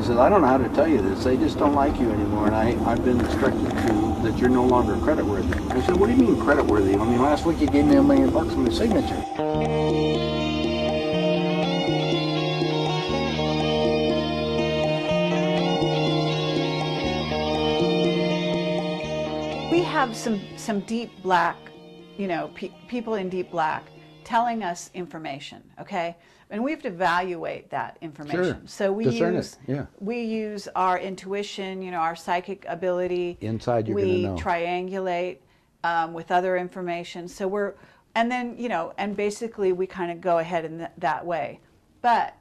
says, I don't know how to tell you this. They just don't like you anymore, and I've been instructed to that you're no longer creditworthy. I said, what do you mean creditworthy? I mean, last week you gave me $1 million for my signature. We have some deep black, people in deep black telling us information, okay? And we have to evaluate that information. Sure. So we discern use it. Yeah. we use our intuition, our psychic ability. Inside you're we gonna know. triangulate with other information. So and then and basically we kind of go ahead in that way. But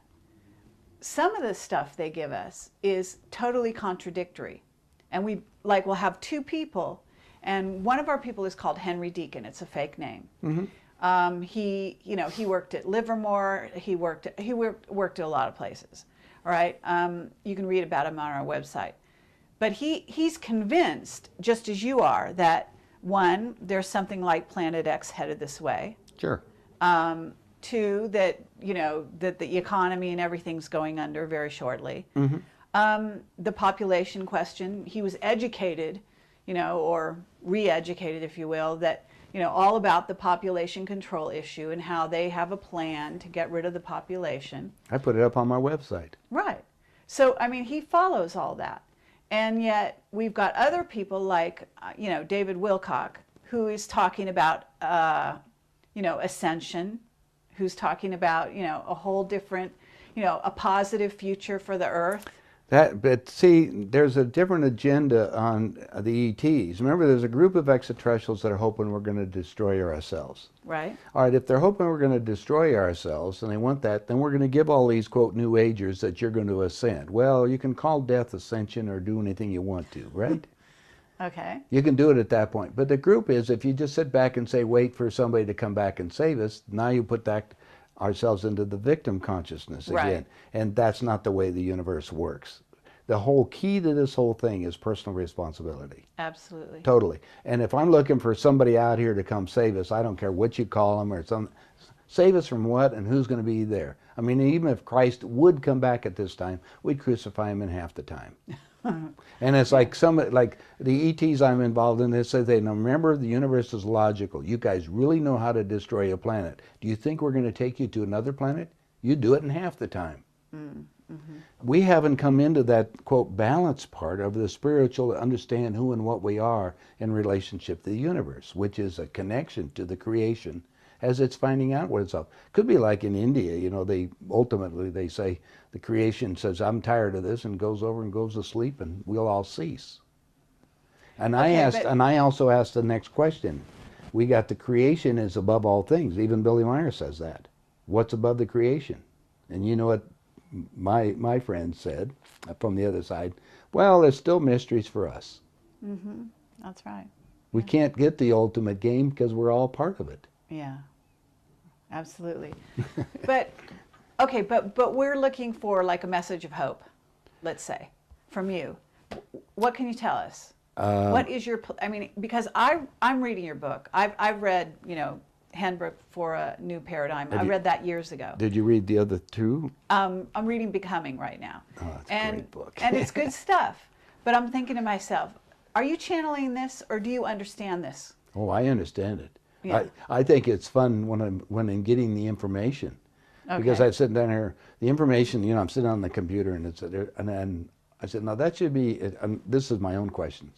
some of the stuff they give us is totally contradictory, and we'll have two people. And one of our people is called Henry Deacon. It's a fake name. Mm-hmm. He worked at Livermore. He worked at a lot of places. All right. You can read about him on our website. But he's convinced, just as you are, that one, there's something like Planet X headed this way. Sure. Two, that that the economy and everything's going under very shortly. Mm-hmm. The population question. He was educated, or re-educated, if you will, that, all about the population control issue and how they have a plan to get rid of the population. I put it up on my website. Right. So, he follows all that. And yet we've got other people like, David Wilcock, who is talking about, ascension, who's talking about, a whole different, a positive future for the earth. But see, there's a different agenda on the ETs. Remember, there's a group of extraterrestrials that are hoping we're going to destroy ourselves. Right. All right, if they're hoping we're going to destroy ourselves and they want that, then we're going to give all these, quote, New Agers that you're going to ascend. Well, you can call death ascension or do anything you want to, right? Okay. You can do it at that point. But the group is, if you just sit back and say, wait for somebody to come back and save us, now you put that ourselves into the victim consciousness again. Right. And that's not the way the universe works. The whole key to this whole thing is personal responsibility. Absolutely. Totally. And if I'm looking for somebody out here to come save us, I don't care what you call them or save us from what and who's going to be there. Even if Christ would come back at this time, we'd crucify him in half the time. And it's like like the ETs I'm involved in, they say, remember, the universe is logical. You guys really know how to destroy a planet. Do you think we're going to take you to another planet? You do it in half the time. Mm-hmm. We haven't come into that, quote, balance part of the spiritual to understand who and what we are in relationship to the universe, which is a connection to the creation as it's finding out what it's up. Could be like in India, they ultimately say the creation says, I'm tired of this, and goes over and goes to sleep, and we'll all cease. And I also asked the next question. We got the creation is above all things. Even Billy Meyer says that. What's above the creation? And you know what my friend said from the other side? Well, there's still mysteries for us. Mm-hmm. That's right. We can't get the ultimate game because we're all part of it. Yeah, absolutely. But we're looking for like a message of hope, let's say, from you. What can you tell us? What is your? Because I'm reading your book. I've read Handbook for a New Paradigm. I read that years ago. Did you read the other two? I'm reading Becoming right now. Oh, that's a great book. And it's good stuff. But I'm thinking to myself, are you channeling this or do you understand this? Oh, I understand it. Yeah. I think it's fun when I'm getting the information. Okay. Because I'm sitting down here, the information, I'm sitting on the computer and then I said, no, that should be, this is my own questions.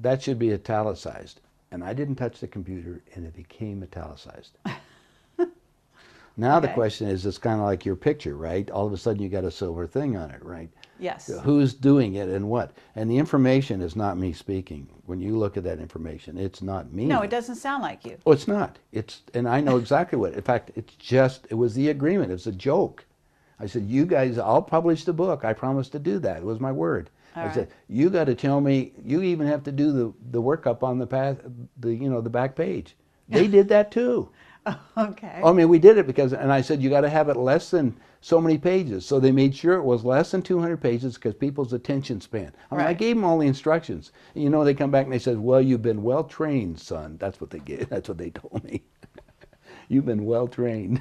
That should be italicized. And I didn't touch the computer and it became italicized. Now the question is, it's kind of like your picture, right? All of a sudden you got a silver thing on it, right? Yes. Who's doing it and what? And the information is not me speaking. When you look at that information, it's not me. No, it doesn't sound like you. Oh, it's not. And I know exactly what. In fact, it was the agreement. It was a joke. I said, you guys, I'll publish the book. I promised to do that. It was my word. I said, you got to tell me, you even have to do the workup on the back page. They did that too. Okay. We did it and I said, you got to have it less than so many pages. So they made sure it was less than 200 pages because people's attention span. I gave them all the instructions. They come back and they said, well, you've been well trained, son. That's what they told me. You've been well trained.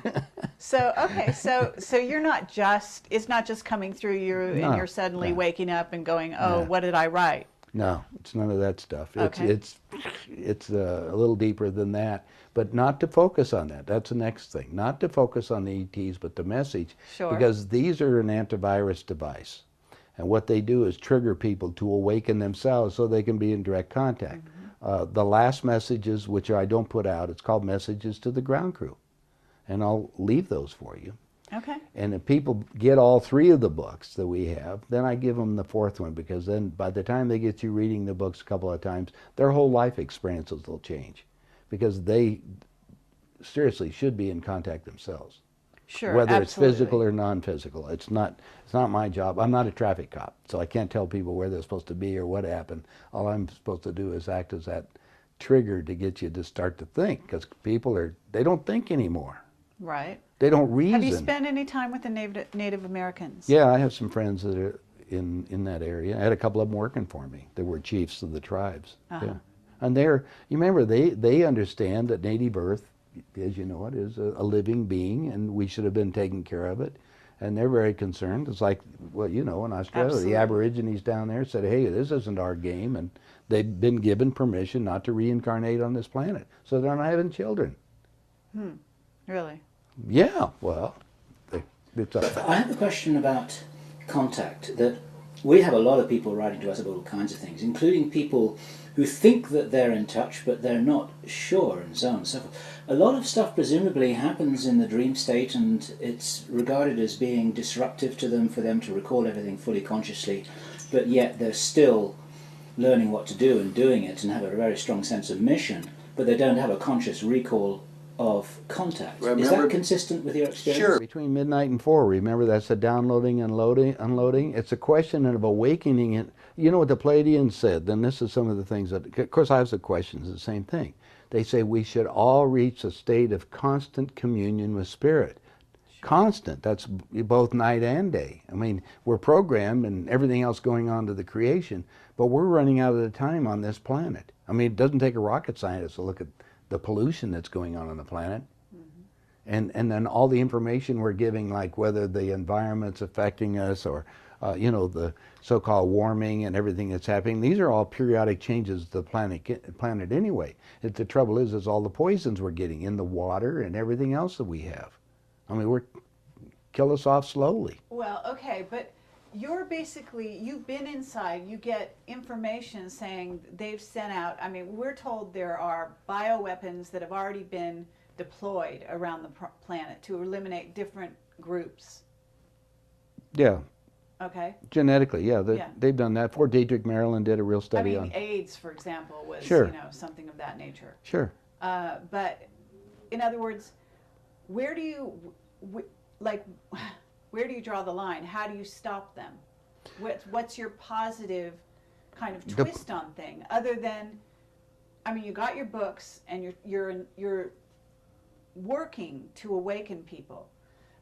So okay, so you're not just it's not just coming through you and you're No, suddenly no, waking up and going, oh, no, what did I write? no. It's none of that stuff. Okay, It's a little deeper than that. But not to focus on that. That's the next thing. Not to focus on the ETs, but the message, sure. because these are an antivirus device. And what they do is trigger people to awaken themselves so they can be in direct contact. The last messages, which I don't put out, it's called Messages to the Ground Crew. And I'll leave those for you. Okay. And if people get all three of the books that we have, then I give them the fourth one, because then by the time they get you reading the books a couple of times, their whole life experiences will change, because they seriously should be in contact themselves. Sure, Whether it's physical absolutely. or non-physical. It's not my job. I'm not a traffic cop, so I can't tell people where they're supposed to be or what happened. All I'm supposed to do is act as that trigger to get you to start to think, because they don't think anymore. Right. They don't Have you reason. spent any time with the Native Americans? Yeah, I have some friends that are in that area. I had a couple of them working for me. They were chiefs of the tribes. Uh-huh. Yeah. And you remember, they understand that native earth, as you know it, is a living being, and we should have been taking care of it. And they're very concerned. It's like, well, in Australia, Absolutely. the Aborigines down there said, hey, this isn't our game, and they've been given permission not to reincarnate on this planet. So they're not having children. Really? Yeah, well, it's a I have a question about contact. That we have a lot of people writing to us about all kinds of things, including people who think that they're in touch, but they're not sure, and so on and so forth. A lot of stuff presumably happens in the dream state, and it's regarded as being disruptive to them, for them to recall everything fully consciously, but yet they're still learning what to do and doing it, and have a very strong sense of mission, but they don't have a conscious recall of contact. Is that consistent with your experience? Sure. Between midnight and 4, remember, that's the downloading and unloading. It's a question of awakening it. You know what the Pleiadians said, and this is some of the things that, of course I have some questions, the same thing. They say we should all reach a state of constant communion with Spirit. Constant, that's both night and day. I mean, we're programmed and everything else going on to the creation, but we're running out of the time on this planet. I mean, it doesn't take a rocket scientist to look at the pollution that's going on the planet, and then all the information we're giving, like whether the environment's affecting us, or the so-called warming and everything that's happening. These are all periodic changes to the planet anyway. The trouble is all the poisons we're getting in the water and everything else that we have. I mean, kill us off slowly. Well, okay, but you've been inside, you get information saying they've sent out, I mean, we're told there are bioweapons that have already been deployed around the planet to eliminate different groups. Yeah. Okay. Genetically, yeah, they've done that. Fort Detrick, Maryland did a real study on. AIDS, for example, was Sure. Something of that nature. Sure. But in other words, where do you draw the line? How do you stop them? What's your positive kind of twist on thing, other than, I mean, you got your books and you're working to awaken people,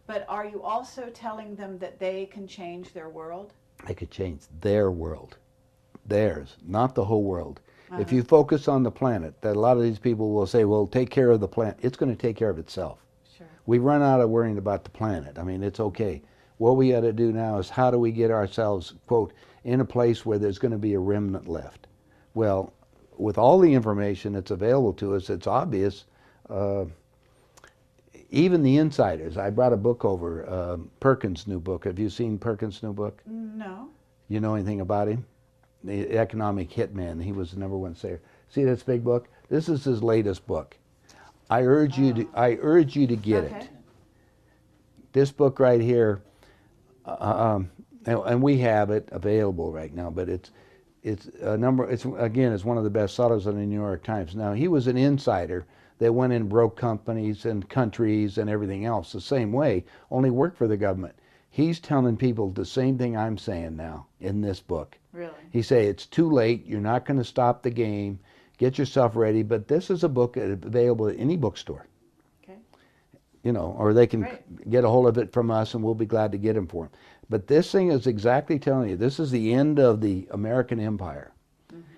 but are you also telling them that they can change their world? They could change their world, theirs, not the whole world. If you focus on the planet, that a lot of these people will say, well, take care of the planet. It's going to take care of itself. Sure. We've run out of worrying about the planet. I mean, it's okay. What we got to do now is, how do we get ourselves, quote, in a place where there's going to be a remnant left? Well, with all the information that's available to us, it's obvious. Even the insiders. I brought a book over, Perkins' new book. Have you seen Perkins' new book? No. You know anything about him? The economic hitman. He was the #1 seller. See this big book? This is his latest book. I urge you to get it. This book right here, and we have it available right now, but it's one of the best sellers in the New York Times. Now, he was an insider that went and broke companies and countries and everything else the same way, only worked for the government. He's telling people the same thing I'm saying now in this book. Really? He say it's too late, you're not going to stop the game, get yourself ready, but this is a book available at any bookstore. Okay. Or they can get a hold of it from us, and we'll be glad to get them for them. But this thing is exactly telling you, this is the end of the American empire,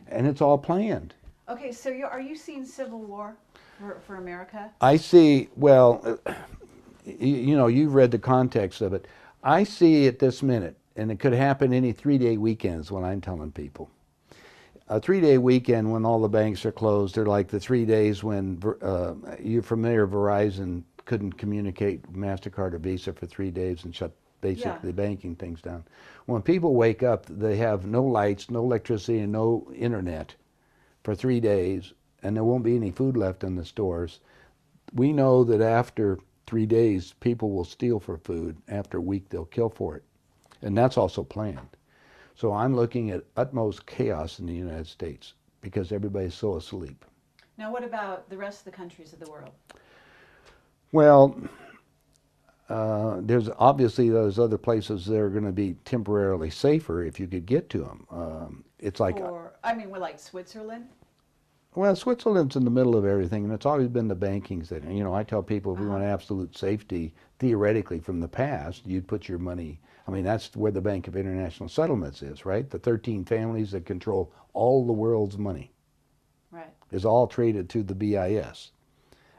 and it's all planned. Okay, so are you seeing civil war for America? I see, well, you know, you've read the context of it. I see it this minute, and it could happen any 3-day weekends when I'm telling people. A 3-day weekend when all the banks are closed, they're like the 3 days when you're familiar, Verizon couldn't communicate MasterCard or Visa for 3 days and shut basically banking things down. When people wake up, they have no lights, no electricity, and no internet for 3 days, and there won't be any food left in the stores. We know that after 3 days, people will steal for food. After a week, they'll kill for it. And that's also planned. So I'm looking at utmost chaos in the United States because everybody's so asleep. Now, what about the rest of the countries of the world? Well, there's obviously those other places that are going to be temporarily safer if you could get to them. It's like, we're like Switzerland. well, Switzerland's in the middle of everything, and it's always been the bankings that, you know, I tell people if we want absolute safety, theoretically from the past, you'd put your money, I mean, that's where the Bank of International Settlements is, right? The 13 families that control all the world's money. Right. Is all traded through the BIS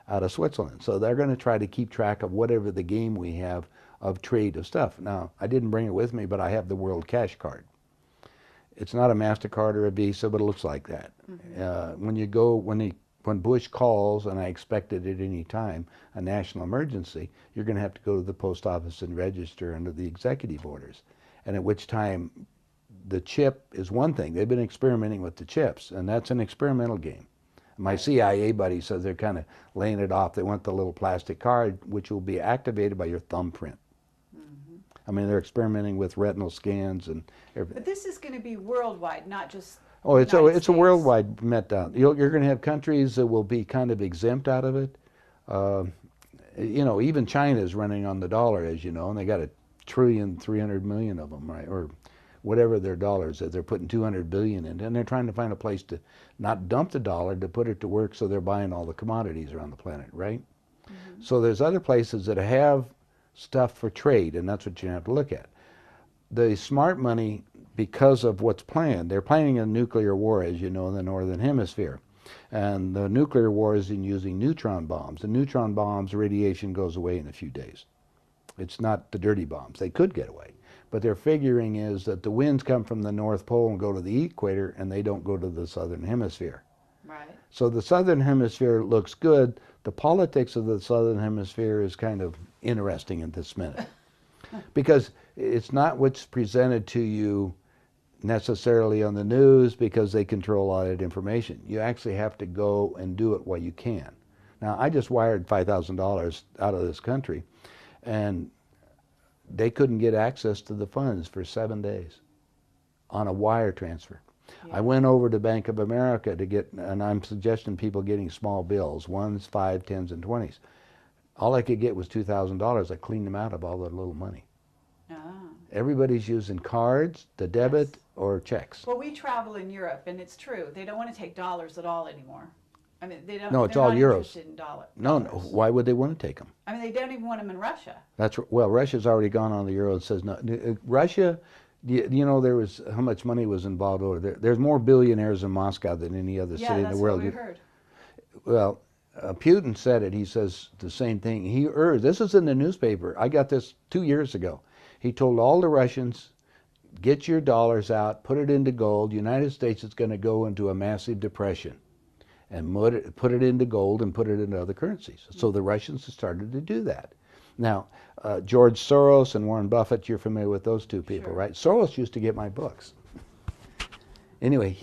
out of Switzerland. So they're going to try to keep track of whatever the game we have of trade of stuff. Now, I didn't bring it with me, but I have the World Cash Card. It's not a MasterCard or a Visa, but it looks like that. When Bush calls, and I expect it at any time, a national emergency, you're going to have to go to the post office and register under the executive orders. And at which time, the chip is one thing. They've been experimenting with the chips, and that's an experimental game. My CIA buddy says they're kind of laying it off. They want the little plastic card, which will be activated by your thumbprint. I mean, they're experimenting with retinal scans and everything. But this is going to be worldwide, not just Oh, it's United a States. worldwide meltdown. You're going to have countries that will be kind of exempt out of it. You know, even China is running on the dollar, as you know, and they got 1,300,000,000,000 of them, right? Or whatever their dollars is. They're putting 200 billion in, and they're trying to find a place to not dump the dollar, to put it to work, so they're buying all the commodities around the planet, right? So there's other places that have stuff for trade, and that's what you have to look at. The smart money, because of what's planned, they're planning a nuclear war, as you know, in the Northern Hemisphere. And the nuclear war is in using neutron bombs. The neutron bombs, radiation goes away in a few days. It's not the dirty bombs. They could get away. But their figuring is that the winds come from the North Pole and go to the equator, and they don't go to the Southern Hemisphere. Right. So the Southern Hemisphere looks good. The politics of the Southern Hemisphere is kind of interesting at this minute. Because it's not what's presented to you necessarily on the news, because they control all that information. You actually have to go and do it while you can. Now, I just wired $5,000 out of this country, and they couldn't get access to the funds for 7 days on a wire transfer. I went over to Bank of America to get, and I'm suggesting people getting small bills, 1s, 5s, 10s, and 20s. All I could get was $2,000. I cleaned them out of all that little money. Everybody's using cards, the debit, or checks. Well, we travel in Europe, and it's true. They don't want to take dollars at all anymore. I mean, they don't. No, it's they're all not euros. interested in dollars. No, why would they want to take them? I mean, they don't even want them in Russia. Well, Russia's already gone on the euro and says no. Russia, you know, there was how much money was involved over there. There's more billionaires in Moscow than any other city in the world. Yeah, that's what we heard. Well, Putin said it. He says the same thing. He urged, this is in the newspaper. I got this 2 years ago. He told all the Russians, get your dollars out, put it into gold. United States is going to go into a massive depression. And put it into gold and put it into other currencies. So the Russians have started to do that. Now, George Soros and Warren Buffett, you're familiar with those two people, right? Soros used to get my books. Anyway,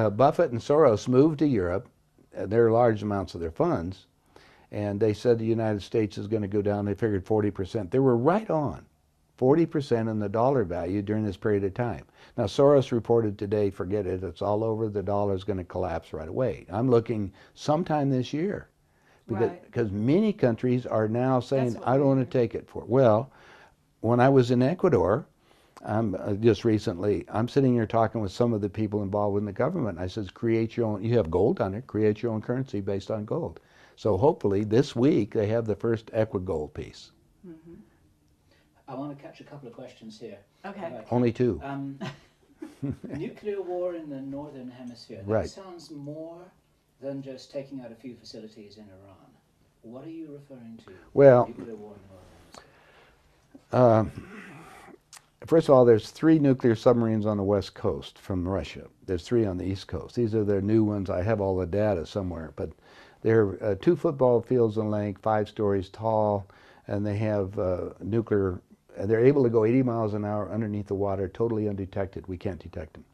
Buffett and Soros moved to Europe. They're large amounts of their funds. And they said the United States is going to go down. They figured 40%. They were right on. 40% in the dollar value during this period of time. Now, Soros reported today, forget it, it's all over, the dollar is going to collapse right away. I'm looking sometime this year. Because many countries are now saying, I don't want to take it for. Well, when I was in Ecuador, just recently, I'm sitting here talking with some of the people involved in the government. I says, create your own, you have gold on it, create your own currency based on gold. So hopefully this week they have the first Equigold piece. I want to catch a couple of questions here. Okay. Only two. Nuclear war in the Northern Hemisphere. That sounds more than just taking out a few facilities in Iran. What are you referring to? Well, nuclear war in the Northern First of all, there's 3 nuclear submarines on the west coast from Russia. There's 3 on the east coast. These are their new ones. I have all the data somewhere, but they're 2 football fields in length, 5 stories tall, and they have nuclear. They're able to go 80 miles an hour underneath the water, totally undetected. We can't detect them.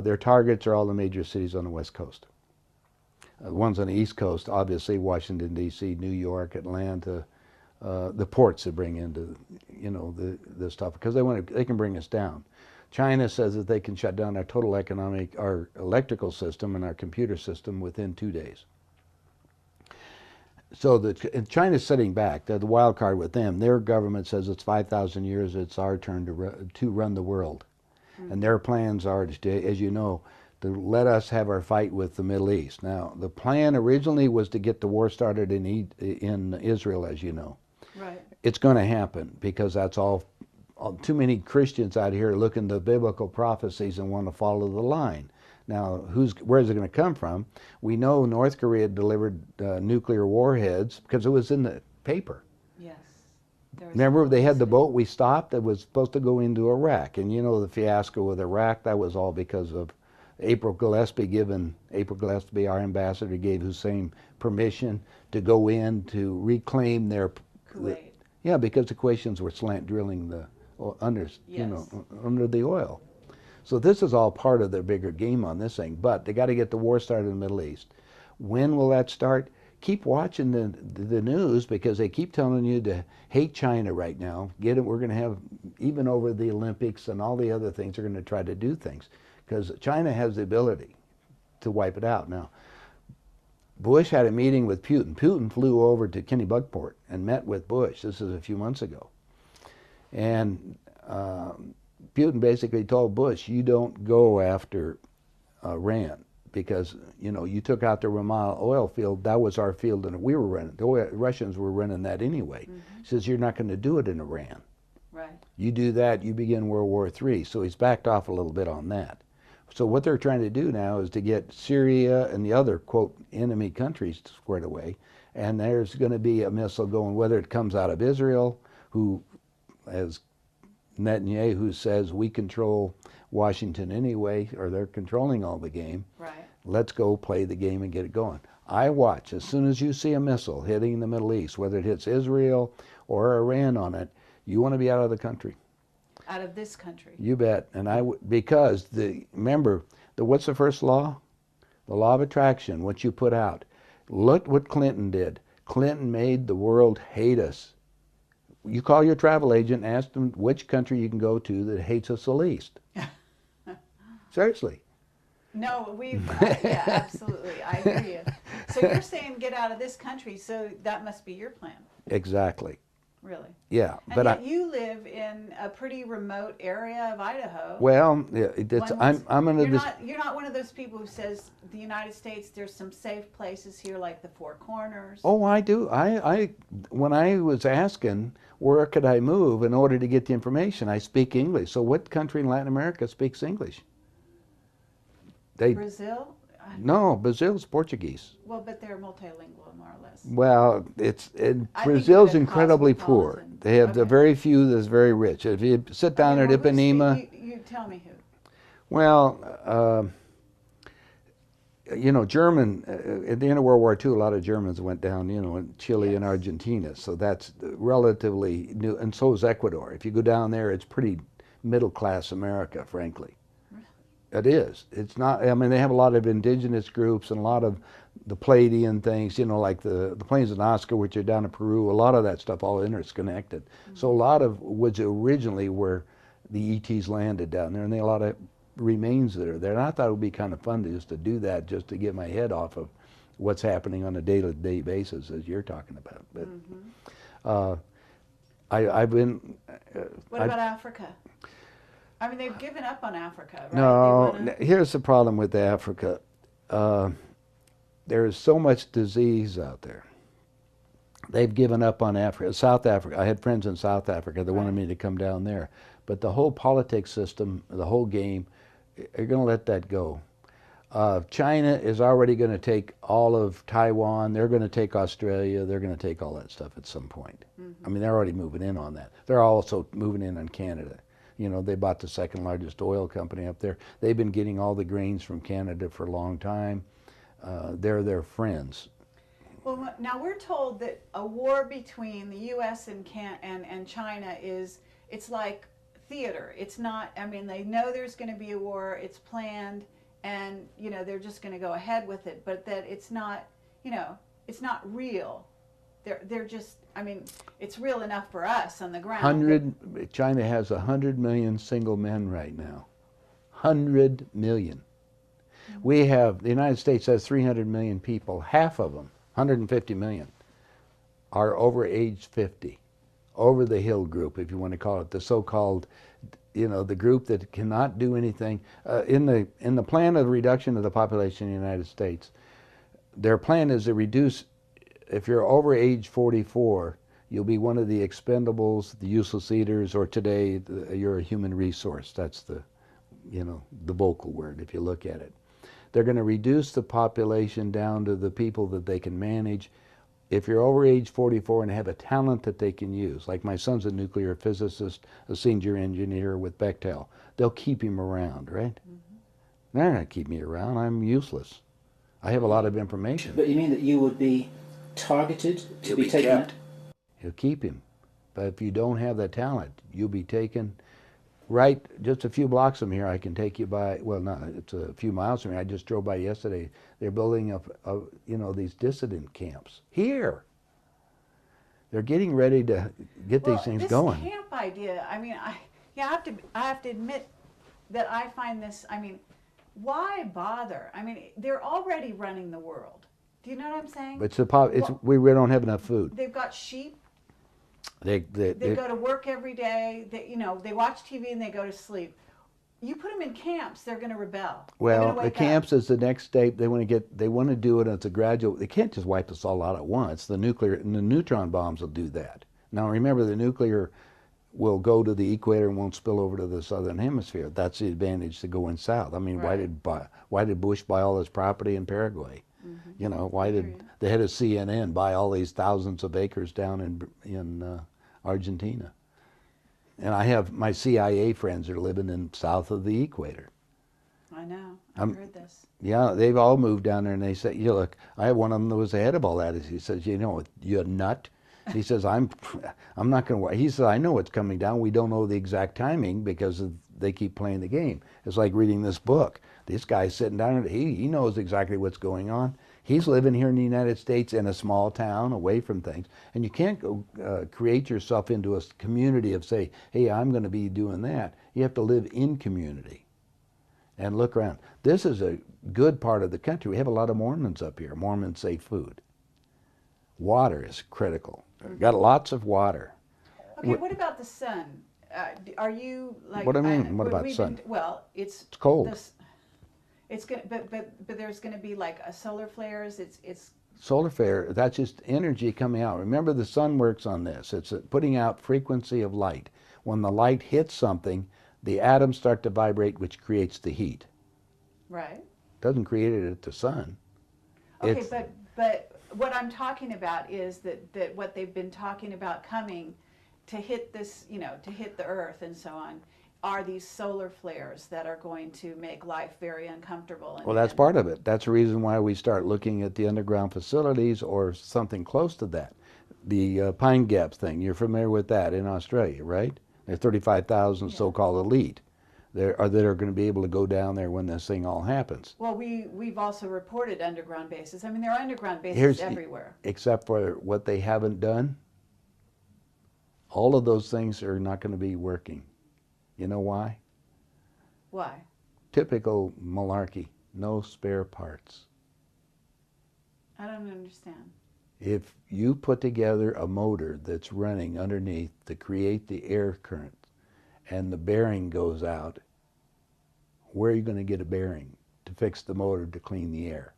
Their targets are all the major cities on the west coast. The ones on the east coast, obviously, Washington, D.C., New York, Atlanta, the ports that bring into, the stuff, because they can bring us down. China says that they can shut down our electrical system and our computer system within 2 days. So China's sitting back. They're the wild card with them. Their government says it's 5,000 years. It's our turn to run the world, and their plans are, as you know, to let us have our fight with the Middle East. Now, the plan originally was to get the war started in Israel, as you know. Right. It's going to happen because that's all too many Christians out here look into biblical prophecies and want to follow the line. Now, where's it going to come from? We know North Korea delivered nuclear warheads because it was in the paper. Yes. Remember, they had the boat we stopped that was supposed to go into Iraq, and you know the fiasco with Iraq. That was all because of April Gillespie, our ambassador, gave Hussein permission to go in to reclaim their Kuwait. Yeah, because the Kuwaitians were drilling the under the oil. So this is all part of their bigger game on this thing. But they got to get the war started in the Middle East. When will that start? Keep watching the news, because they keep telling you to hate China right now. We're going to have, even over the Olympics and all the other things, they're going to try to do things, because China has the ability to wipe it out. Now, Bush had a meeting with Putin. Putin flew over to Kennebunkport and met with Bush. This is a few months ago. And Putin basically told Bush, you don't go after Iran, because, you took out the Ramallah oil field. That was our field, and we were running. The Russians were running that anyway. He says, you're not going to do it in Iran. Right. You do that, you begin World War III. So he's backed off a little bit on that. So what they're trying to do now is to get Syria and the other, quote, enemy countries squared away. And there's going to be a missile going, whether it comes out of Israel, who, as Netanyahu says, we control Washington anyway, or they're controlling all the game. Right. Let's go play the game and get it going. I watch. As soon as you see a missile hitting the Middle East, whether it hits Israel or Iran on it, you want to be out of the country. Out of this country. You bet. And because remember, what's the first law? The law of attraction, what you put out. Look what Clinton did. Clinton made the world hate us. You call your travel agent and ask them which country you can go to that hates us the least. Seriously. No, yeah, absolutely. I hear you. So you're saying get out of this country, so that must be your plan. Exactly. Really? Yeah. And but yet you live in a pretty remote area of Idaho. Well, yeah, I'm under this. You're not one of those people who says the United States, there's some safe places here like the Four Corners. Oh, I do. When I was asking where could I move in order to get the information, I speak English. So what country in Latin America speaks English? Brazil? No, Brazil's Portuguese. Well, but they're multilingual, more or less. Well, Brazil's incredibly poor. They have the very few that's very rich. If you sit down at Ipanema, you tell me who. Well, German. At the end of World War II, a lot of Germans went down, in Chile and Argentina. So that's relatively new, and so is Ecuador. If you go down there, it's pretty middle class America, frankly. It is. It's not. I mean, they have a lot of indigenous groups and a lot of the Pleiadian things. Like the plains of Nazca, which are down in Peru. A lot of that stuff all interconnected. So a lot of was originally where the ETs landed down there, and a lot of remains that are there. And I thought it would be kind of fun to do that, just to get my head off of what's happening on a day-to-day basis, as you're talking about. But I've been. What about Africa? I mean, they've given up on Africa, right? No, here's the problem with Africa. There is so much disease out there. They've given up on Africa. South Africa, I had friends in South Africa that wanted me to come down there. But the whole politics system, the whole game, you're going to let that go. China is already going to take all of Taiwan. They're going to take Australia. They're going to take all that stuff at some point. I mean, they're already moving in on that. They're also moving in on Canada. You know, they bought the second largest oil company up there. They've been getting all the grains from Canada for a long time. They're their friends. Well, now we're told that a war between the U.S. and China it's like theater. It's not. I mean, they know there's going to be a war. It's planned, and you know they're just going to go ahead with it. But that it's not. You know, it's not real. They're just. I mean, it's real enough for us on the ground. China has 100 million single men right now. 100 million. We have, the United States has 300 million people. Half of them, 150 million, are over age 50. Over the hill group, if you want to call it, the so-called, you know, the group that cannot do anything. In the plan of reduction of the population in the United States, their plan is to reduce, if you're over age 44, you'll be one of the expendables, the useless eaters, or today you're a human resource. That's the, you know, the vocal word if you look at it. They're going to reduce the population down to the people that they can manage. If you're over age 44 and have a talent that they can use, like my son's a nuclear physicist, a senior engineer with Bechtel, they'll keep him around, right? They're not going to keep me around. I'm useless. I have a lot of information. But you mean that you would be targeted to be taken out? He'll keep him. But if you don't have that talent, you'll be taken right just a few blocks from here. I can take you by, well, no, it's a few miles from here. I just drove by yesterday. They're building up, you know, these dissident camps here. They're getting ready to get these things going. This camp idea, I mean, I have to admit that I find this, I mean, why bother? I mean, they're already running the world. Do you know what I'm saying? We don't have enough food. They've got sheep. They go to work every day. You know, they watch TV and they go to sleep. You put them in camps, they're going to rebel. Well, the camps is the next step. They want to do it as a gradual. They can't just wipe us all out at once. The nuclear and the neutron bombs will do that. Now remember, the nuclear will go to the equator and won't spill over to the southern hemisphere. That's the advantage to going south. I mean, right. why did Bush buy all this property in Paraguay? You know, why did the head of CNN buy all these thousands of acres down in Argentina? And I have my CIA friends are living in south of the equator. I know. I've heard this. Yeah, they've all moved down there, and they say, "You look." I have one of them that was ahead of all that. He says, "You know, you're nut." He says, I'm not going to." He said, "I know it's coming down. We don't know the exact timing because they keep playing the game. It's like reading this book. This guy's sitting down, and he knows exactly what's going on. He's living here in the United States in a small town away from things. And you can't go create yourself into a community of say, hey, I'm going to be doing that. You have to live in community and look around. This is a good part of the country. We have a lot of Mormons up here. Mormons say food. Water is critical. Got lots of water. Okay, what about the sun? Are you like? What do you mean? What about sun? Well, it's cold. It's gonna, but there's going to be like a solar flares. It's solar flare. That's just energy coming out. Remember, the sun works on this. It's putting out frequency of light. When the light hits something, the atoms start to vibrate, which creates the heat. Right. Doesn't create it at the sun. Okay, but what I'm talking about is that what they've been talking about coming to hit this, you know, to hit the Earth and so on, are these solar flares that are going to make life very uncomfortable. Well, that's part of it. That's the reason why we start looking at the underground facilities or something close to that. The Pine Gap thing, you're familiar with that in Australia, right? There are 35,000 so-called elite that are going to be able to go down there when this thing all happens. Well, we've also reported underground bases. I mean, there are underground bases everywhere. Except for what they haven't done. All of those things are not going to be working. You know why? Why? Typical malarkey. No spare parts. I don't understand. If you put together a motor that's running underneath to create the air current and the bearing goes out, where are you going to get a bearing to fix the motor to clean the air?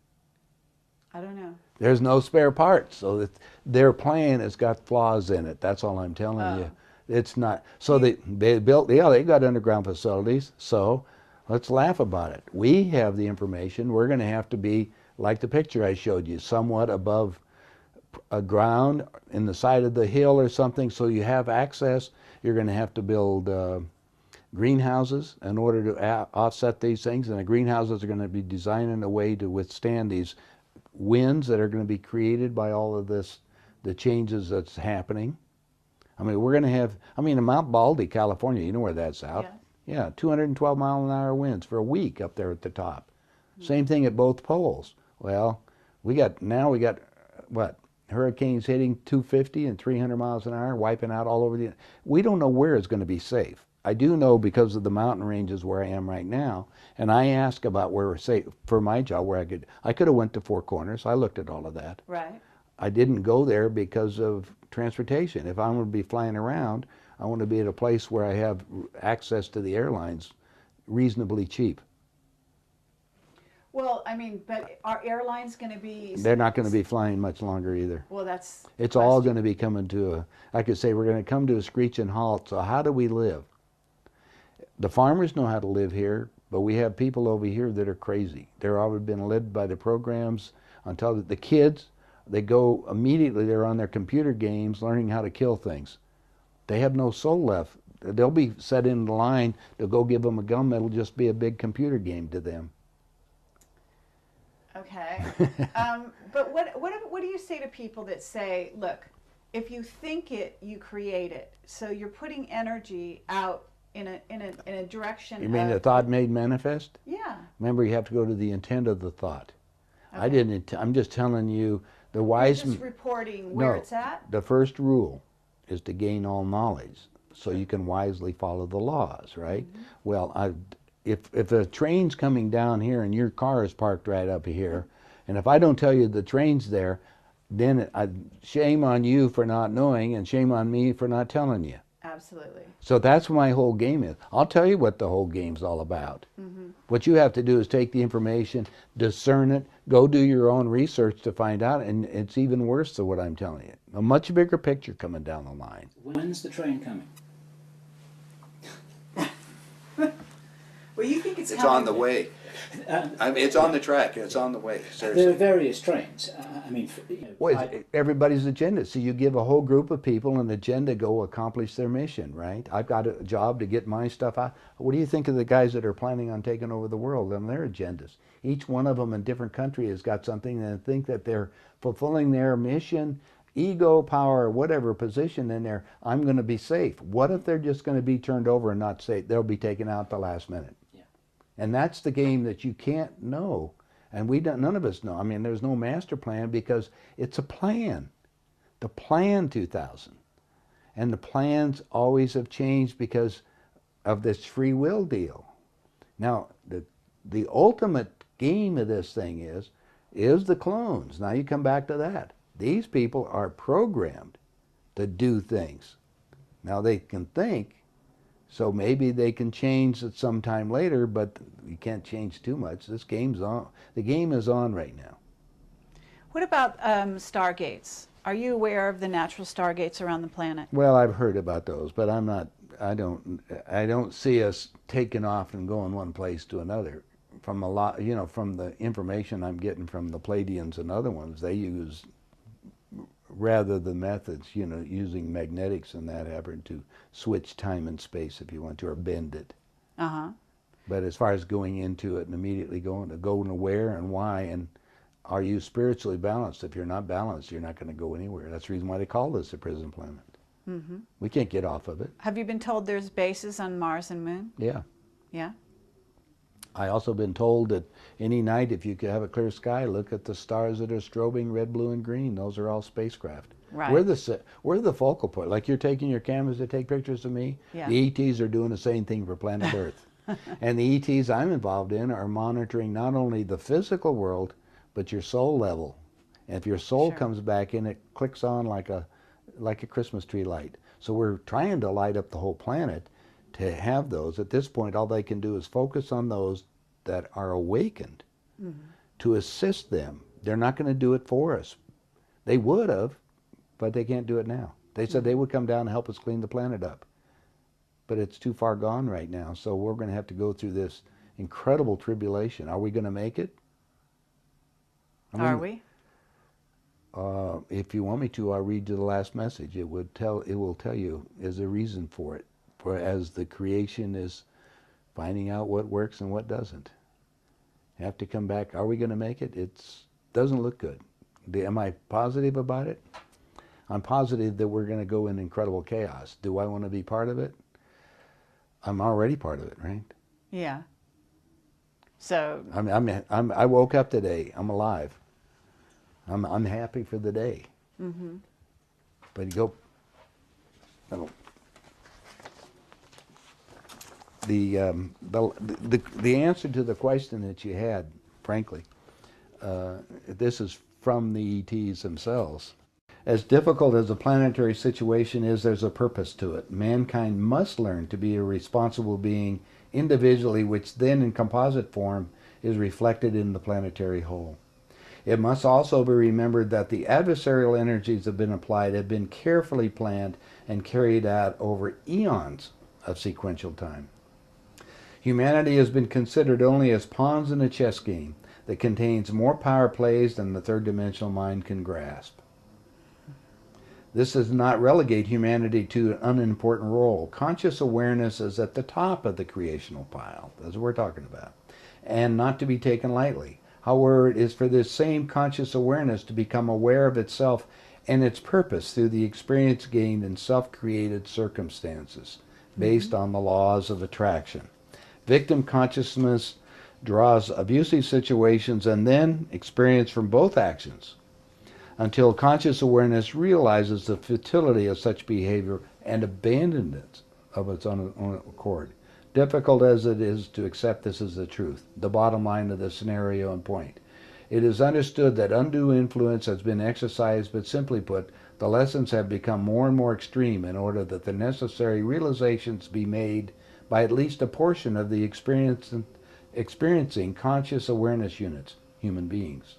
I don't know. There's no spare parts. So that their plan has got flaws in it. That's all I'm telling you. It's not. So they built, they got underground facilities. So Let's laugh about it. We have the information. We're going to have to be like the picture I showed you, somewhat above a ground in the side of the hill or something, so you have access. You're going to have to build greenhouses in order to offset these things, and the greenhouses are going to be designed in a way to withstand these winds that are going to be created by all of this, the changes that's happening. I mean, we're going to have, I mean, in Mount Baldy, California, you know where that's out. Yeah. Yeah, 212 mile an hour winds for a week up there at the top. Same thing at both poles. Well, we got what, hurricanes hitting 250 and 300 miles an hour, wiping out all over the. We don't know where it's going to be safe. I do know because of the mountain ranges where I am right now, and I ask about where we're safe for my job, where I could have went to Four Corners. I looked at all of that. Right. I didn't go there because of transportation. If I'm going to be flying around, I want to be at a place where I have access to the airlines reasonably cheap. Well, I mean, but are airlines going to be? They're not going to be flying much longer either. Well, that's. It's all going to be coming to a, I could say we're going to come to a screeching halt. So how do we live? The farmers know how to live here, but we have people over here that are crazy. They're already been led by the programs until the kids, they go immediately, they're on their computer games learning how to kill things. They have no soul left. They'll be set in the line to go give them a gun that'll just be a big computer game to them. Okay. But what do you say to people that say, look, if you think it, you create it. So you're putting energy out in a direction. You mean the thought made manifest? Yeah. Remember, you have to go to the intent of the thought. Okay. I'm just telling you, the wise. You're just reporting where it's at? The first rule is to gain all knowledge so you can wisely follow the laws, right? Mm-hmm. Well, if a train's coming down here and your car is parked right up here, and if I don't tell you the train's there, then shame on you for not knowing and shame on me for not telling you. Absolutely. So that's what my whole game is. I'll tell you what the whole game's all about. Mm-hmm. What you have to do is take the information, discern it, go do your own research to find out, and it's even worse than what I'm telling you. A much bigger picture coming down the line. When's the train coming? Well, you think it's on the way. I mean, it's on the track. It's on the way. Seriously. There are various trains. I mean, well, everybody's agenda. So you give a whole group of people an agenda, go accomplish their mission, right? I've got a job to get my stuff out. What do you think of the guys that are planning on taking over the world and their agendas? Each one of them in different country has got something, and think that they're fulfilling their mission, ego, power, whatever position in there. I'm going to be safe. What if they're just going to be turned over and not safe? They'll be taken out at the last minute. And that's the game that you can't know. And none of us know. I mean, there's no master plan because it's a plan. The plan 2000. And the plans always have changed because of this free will deal. Now, the ultimate game of this thing is the clones. Now you come back to that. These people are programmed to do things. Now they can think, so maybe they can change it sometime later, but you can't change too much. This game's on. The game is on right now. What about stargates? Are you aware of the natural stargates around the planet? Well, I've heard about those, but I'm not. I don't see us taking off and going one place to another. From a lot, from the information I'm getting from the Pleiadians and other ones, they use rather the methods, using magnetics and that happen to switch time and space if you want to, or bend it. Uh-huh. But as far as going into it and immediately going to where and why, and are you spiritually balanced? If you're not balanced, you're not going to go anywhere. That's the reason why they call this a prison planet. Mm-hmm. We can't get off of it. Have you been told there's bases on Mars and Moon? Yeah. Yeah? I also been told that any night, if you could have a clear sky, look at the stars that are strobing red, blue, and green. Those are all spacecraft. Right. We're the focal point. Like you're taking your cameras to take pictures of me. Yeah. The ETs are doing the same thing for planet Earth. And the ETs I'm involved in are monitoring not only the physical world, but your soul level. And if your soul comes back in, it clicks on like a Christmas tree light. So we're trying to light up the whole planet to have those. At this point, all they can do is focus on those that are awakened to assist them. They're not going to do it for us. They would have, but they can't do it now. They said they would come down and help us clean the planet up. But it's too far gone right now, so we're going to have to go through this incredible tribulation. Are we going to make it? Are we? If you want me to, I'll read you the last message. It will tell you there's a reason for it. For as the creation is finding out what works and what doesn't. Have to come back. Are we going to make it? It doesn't look good. Am I positive about it? I'm positive that we're going to go in incredible chaos. Do I want to be part of it? I'm already part of it, right? Yeah. So I woke up today. I'm alive. I'm happy for the day. Mm-hmm. But you go. The answer to the question that you had, frankly, this is from the ETs themselves. As difficult as the planetary situation is, there's a purpose to it. Mankind must learn to be a responsible being individually, which then in composite form is reflected in the planetary whole. It must also be remembered that the adversarial energies that have been applied have been carefully planned and carried out over eons of sequential time. Humanity has been considered only as pawns in a chess game that contains more power plays than the third-dimensional mind can grasp. This does not relegate humanity to an unimportant role. Conscious awareness is at the top of the creational pile. That's what we're talking about. And not to be taken lightly. However, it is for this same conscious awareness to become aware of itself and its purpose through the experience gained in self-created circumstances based on the laws of attraction. Victim consciousness draws abusive situations and then experience from both actions until conscious awareness realizes the futility of such behavior and abandons it of its own accord. Difficult as it is to accept this as the truth, the bottom line of the scenario and point. It is understood that undue influence has been exercised, but simply put, the lessons have become more and more extreme in order that the necessary realizations be made by at least a portion of the experiencing conscious awareness units, human beings.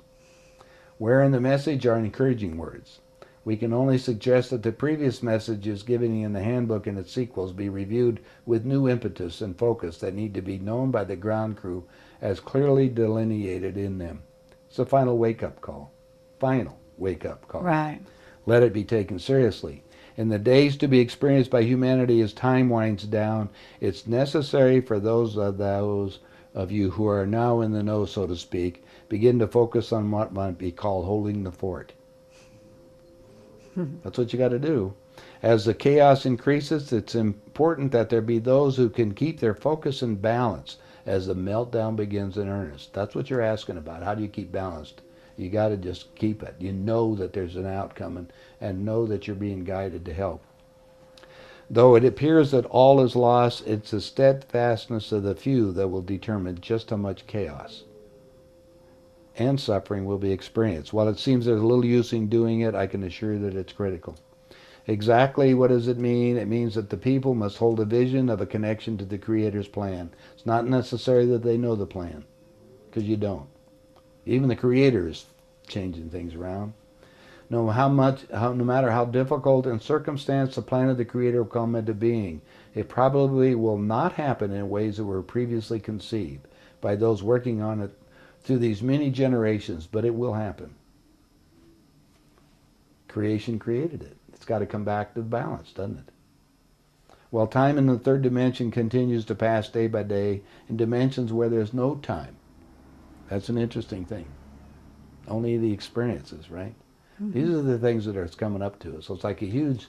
Where in the message are encouraging words. We can only suggest that the previous messages given in the handbook and its sequels be reviewed with new impetus and focus that need to be known by the ground crew as clearly delineated in them. It's a final wake-up call. Final wake-up call. Right. Let it be taken seriously. In the days to be experienced by humanity as time winds down, it's necessary for those of you who are now in the know, so to speak, begin to focus on what might be called holding the fort. That's what you got to do. As the chaos increases, it's important that there be those who can keep their focus and balance as the meltdown begins in earnest. That's what you're asking about. How do you keep balanced? You got to just keep it. You know that there's an outcome and know that you're being guided to help. Though it appears that all is lost, it's the steadfastness of the few that will determine just how much chaos and suffering will be experienced. While it seems there's little use in doing it, I can assure that it's critical. Exactly what does it mean? It means that the people must hold a vision of a connection to the Creator's plan. It's not necessary that they know the plan, because you don't. Even the Creator is changing things around. No matter how difficult and circumstance the plan of the Creator will come into being, it probably will not happen in ways that were previously conceived by those working on it through these many generations, but it will happen. Creation created it. It's got to come back to balance, doesn't it? While time in the third dimension continues to pass day by day in dimensions where there's no time. That's an interesting thing. Only the experiences, right? Mm-hmm. These are the things that are coming up to us. So it's like a huge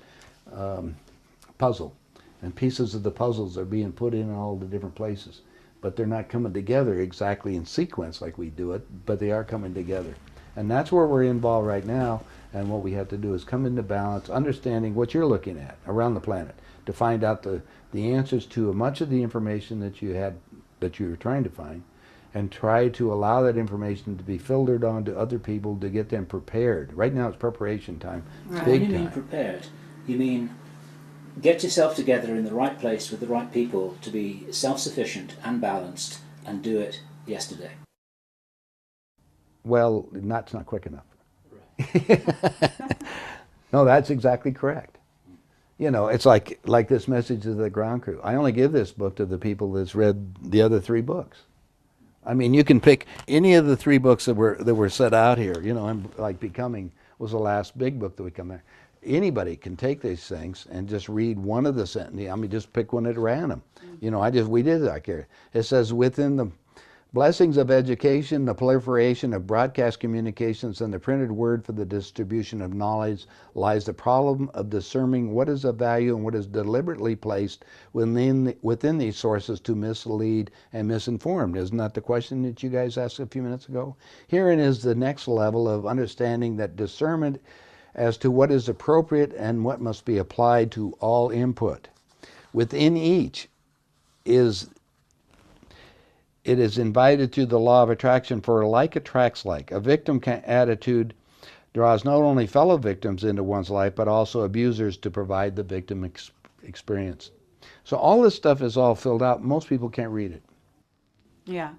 puzzle, and pieces of the puzzles are being put in all the different places. But they're not coming together exactly in sequence like we do it, but they are coming together. And that's where we're involved right now, and what we have to do is come into balance, understanding what you're looking at around the planet, to find out the answers to much of the information that you were trying to find, and try to allow that information to be filtered on to other people to get them prepared. Right now it's preparation time. It's big What do you time. mean prepared? You mean get yourself together in the right place with the right people to be self-sufficient and balanced and do it yesterday. Well, that's not quick enough. Right. No, that's exactly correct. You know, it's like this message to the ground crew. I only give this book to the people that's read the other 3 books. I mean, you can pick any of the 3 books that were set out here. You know, and like Becoming was the last big book that we come there. Anybody can take these things and just read one of the sentences. I mean, just pick one at random. You know, we did it like here. It says, within the blessings of education, the proliferation of broadcast communications, and the printed word for the distribution of knowledge lies the problem of discerning what is of value and what is deliberately placed within these sources to mislead and misinform. Isn't that the question that you guys asked a few minutes ago? Herein is the next level of understanding that discernment as to what is appropriate and what must be applied to all input. Within each it is invited to the law of attraction, for like attracts like. A victim attitude draws not only fellow victims into one's life, but also abusers to provide the victim experience. So all this stuff is all filled out. Most people can't read it. Yeah.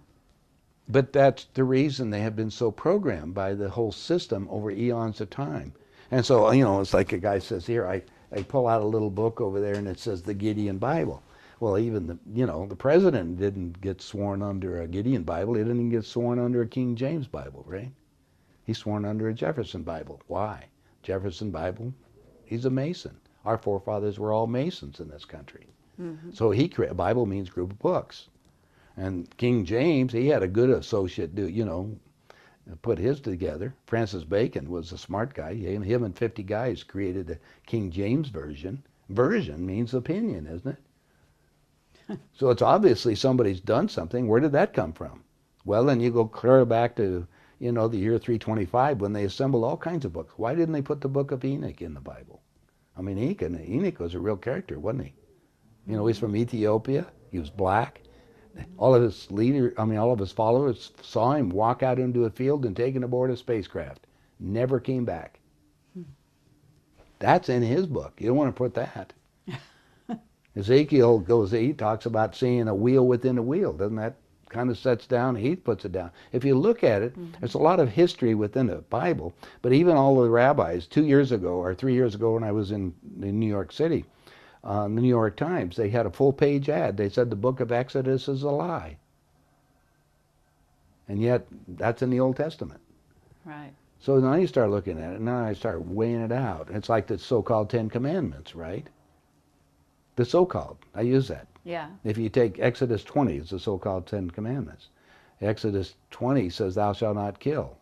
But that's the reason they have been so programmed by the whole system over eons of time. And so, you know, it's like a guy says here, I pull out a little book over there and it says the Gideon Bible. Well, even the president didn't get sworn under a Gideon Bible. He didn't even get sworn under a King James Bible, right? He's sworn under a Jefferson Bible. Why? Jefferson Bible, he's a Mason. Our forefathers were all Masons in this country. Mm-hmm. So Bible means group of books. And King James, he had a good associate put his together. Francis Bacon was a smart guy. Him and 50 guys created the King James Version. Version means opinion, isn't it? So it's obviously somebody's done something. Where did that come from? Well, then you go clear back to, the year 325 when they assembled all kinds of books. Why didn't they put the book of Enoch in the Bible? I mean, Enoch was a real character, wasn't he? He's from Ethiopia. He was black. All of his followers saw him walk out into a field and taken aboard a spacecraft. Never came back. That's in his book. You don't want to put that. Ezekiel he talks about seeing a wheel within a wheel. Doesn't that kind of sets down? He puts it down. If you look at it, there's a lot of history within the Bible, but even all the rabbis 2 years ago or 3 years ago when I was in New York City, the New York Times, they had a full-page ad. They said the book of Exodus is a lie. And yet, that's in the Old Testament. Right. So now you start looking at it, and now I start weighing it out. It's like the so-called 10 Commandments, right? The so-called. I use that. Yeah. If you take Exodus 20, it's the so-called 10 Commandments. Exodus 20 says, thou shalt not kill.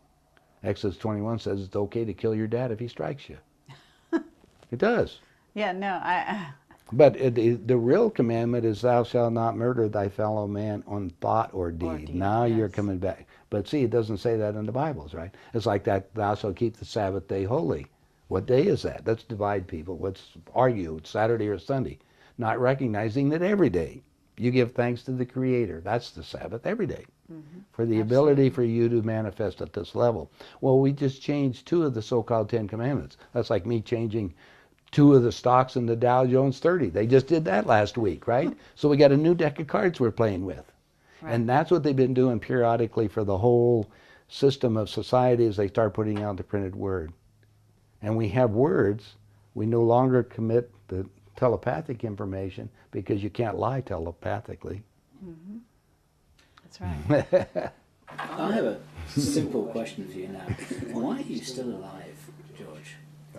Exodus 21 says it's okay to kill your dad if he strikes you. It does. Yeah, no, But the real commandment is thou shalt not murder thy fellow man on thought or deed. Now you're coming back. But see, it doesn't say that in the Bibles, right? It's like that, thou shalt keep the Sabbath day holy. What day is that? Let's divide people. Let's argue, it's Saturday or Sunday. Not recognizing that every day you give thanks to the Creator. That's the Sabbath, every day. Mm-hmm. For the ability for you to manifest at this level. Well, we just changed 2 of the so-called 10 Commandments. That's like me changing 2 of the stocks in the Dow Jones 30. They just did that last week, right? So we got a new deck of cards we're playing with. Right. And that's what they've been doing periodically for the whole system of society as they start putting out the printed word. And we have words. We no longer commit the telepathic information because you can't lie telepathically. Mm-hmm. That's right. I have a simple question for you now. Why are you still alive, George?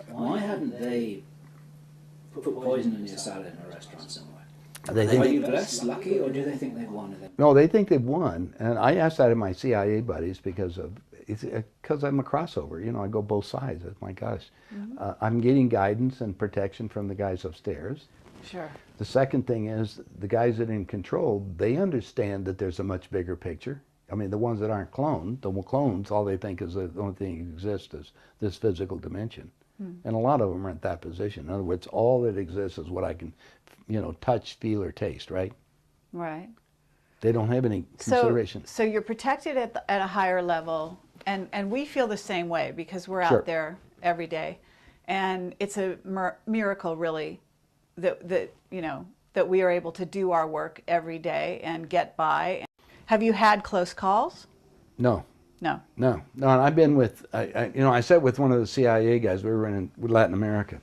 Why haven't they put poison in your salad in a restaurant somewhere? Are you blessed, lucky, or do they think they've won? No, they think they've won. And I asked that of my CIA buddies because I'm a crossover. I go both sides. My gosh. Mm-hmm. I'm getting guidance and protection from the guys upstairs. Sure. The second thing is the guys that are in control, they understand that there's a much bigger picture. I mean, the ones that aren't cloned, the clones, all they think is the only thing that exists is this physical dimension. And a lot of them are in that position. In other words, all that exists is what I can, touch, feel, or taste, right? Right. They don't have any consideration. So you're protected at a higher level, and we feel the same way because we're out there every day. And it's a miracle, really, that we are able to do our work every day and get by. Have you had close calls? No. No. And I've been with, I sat with one of the CIA guys. We were in Latin America,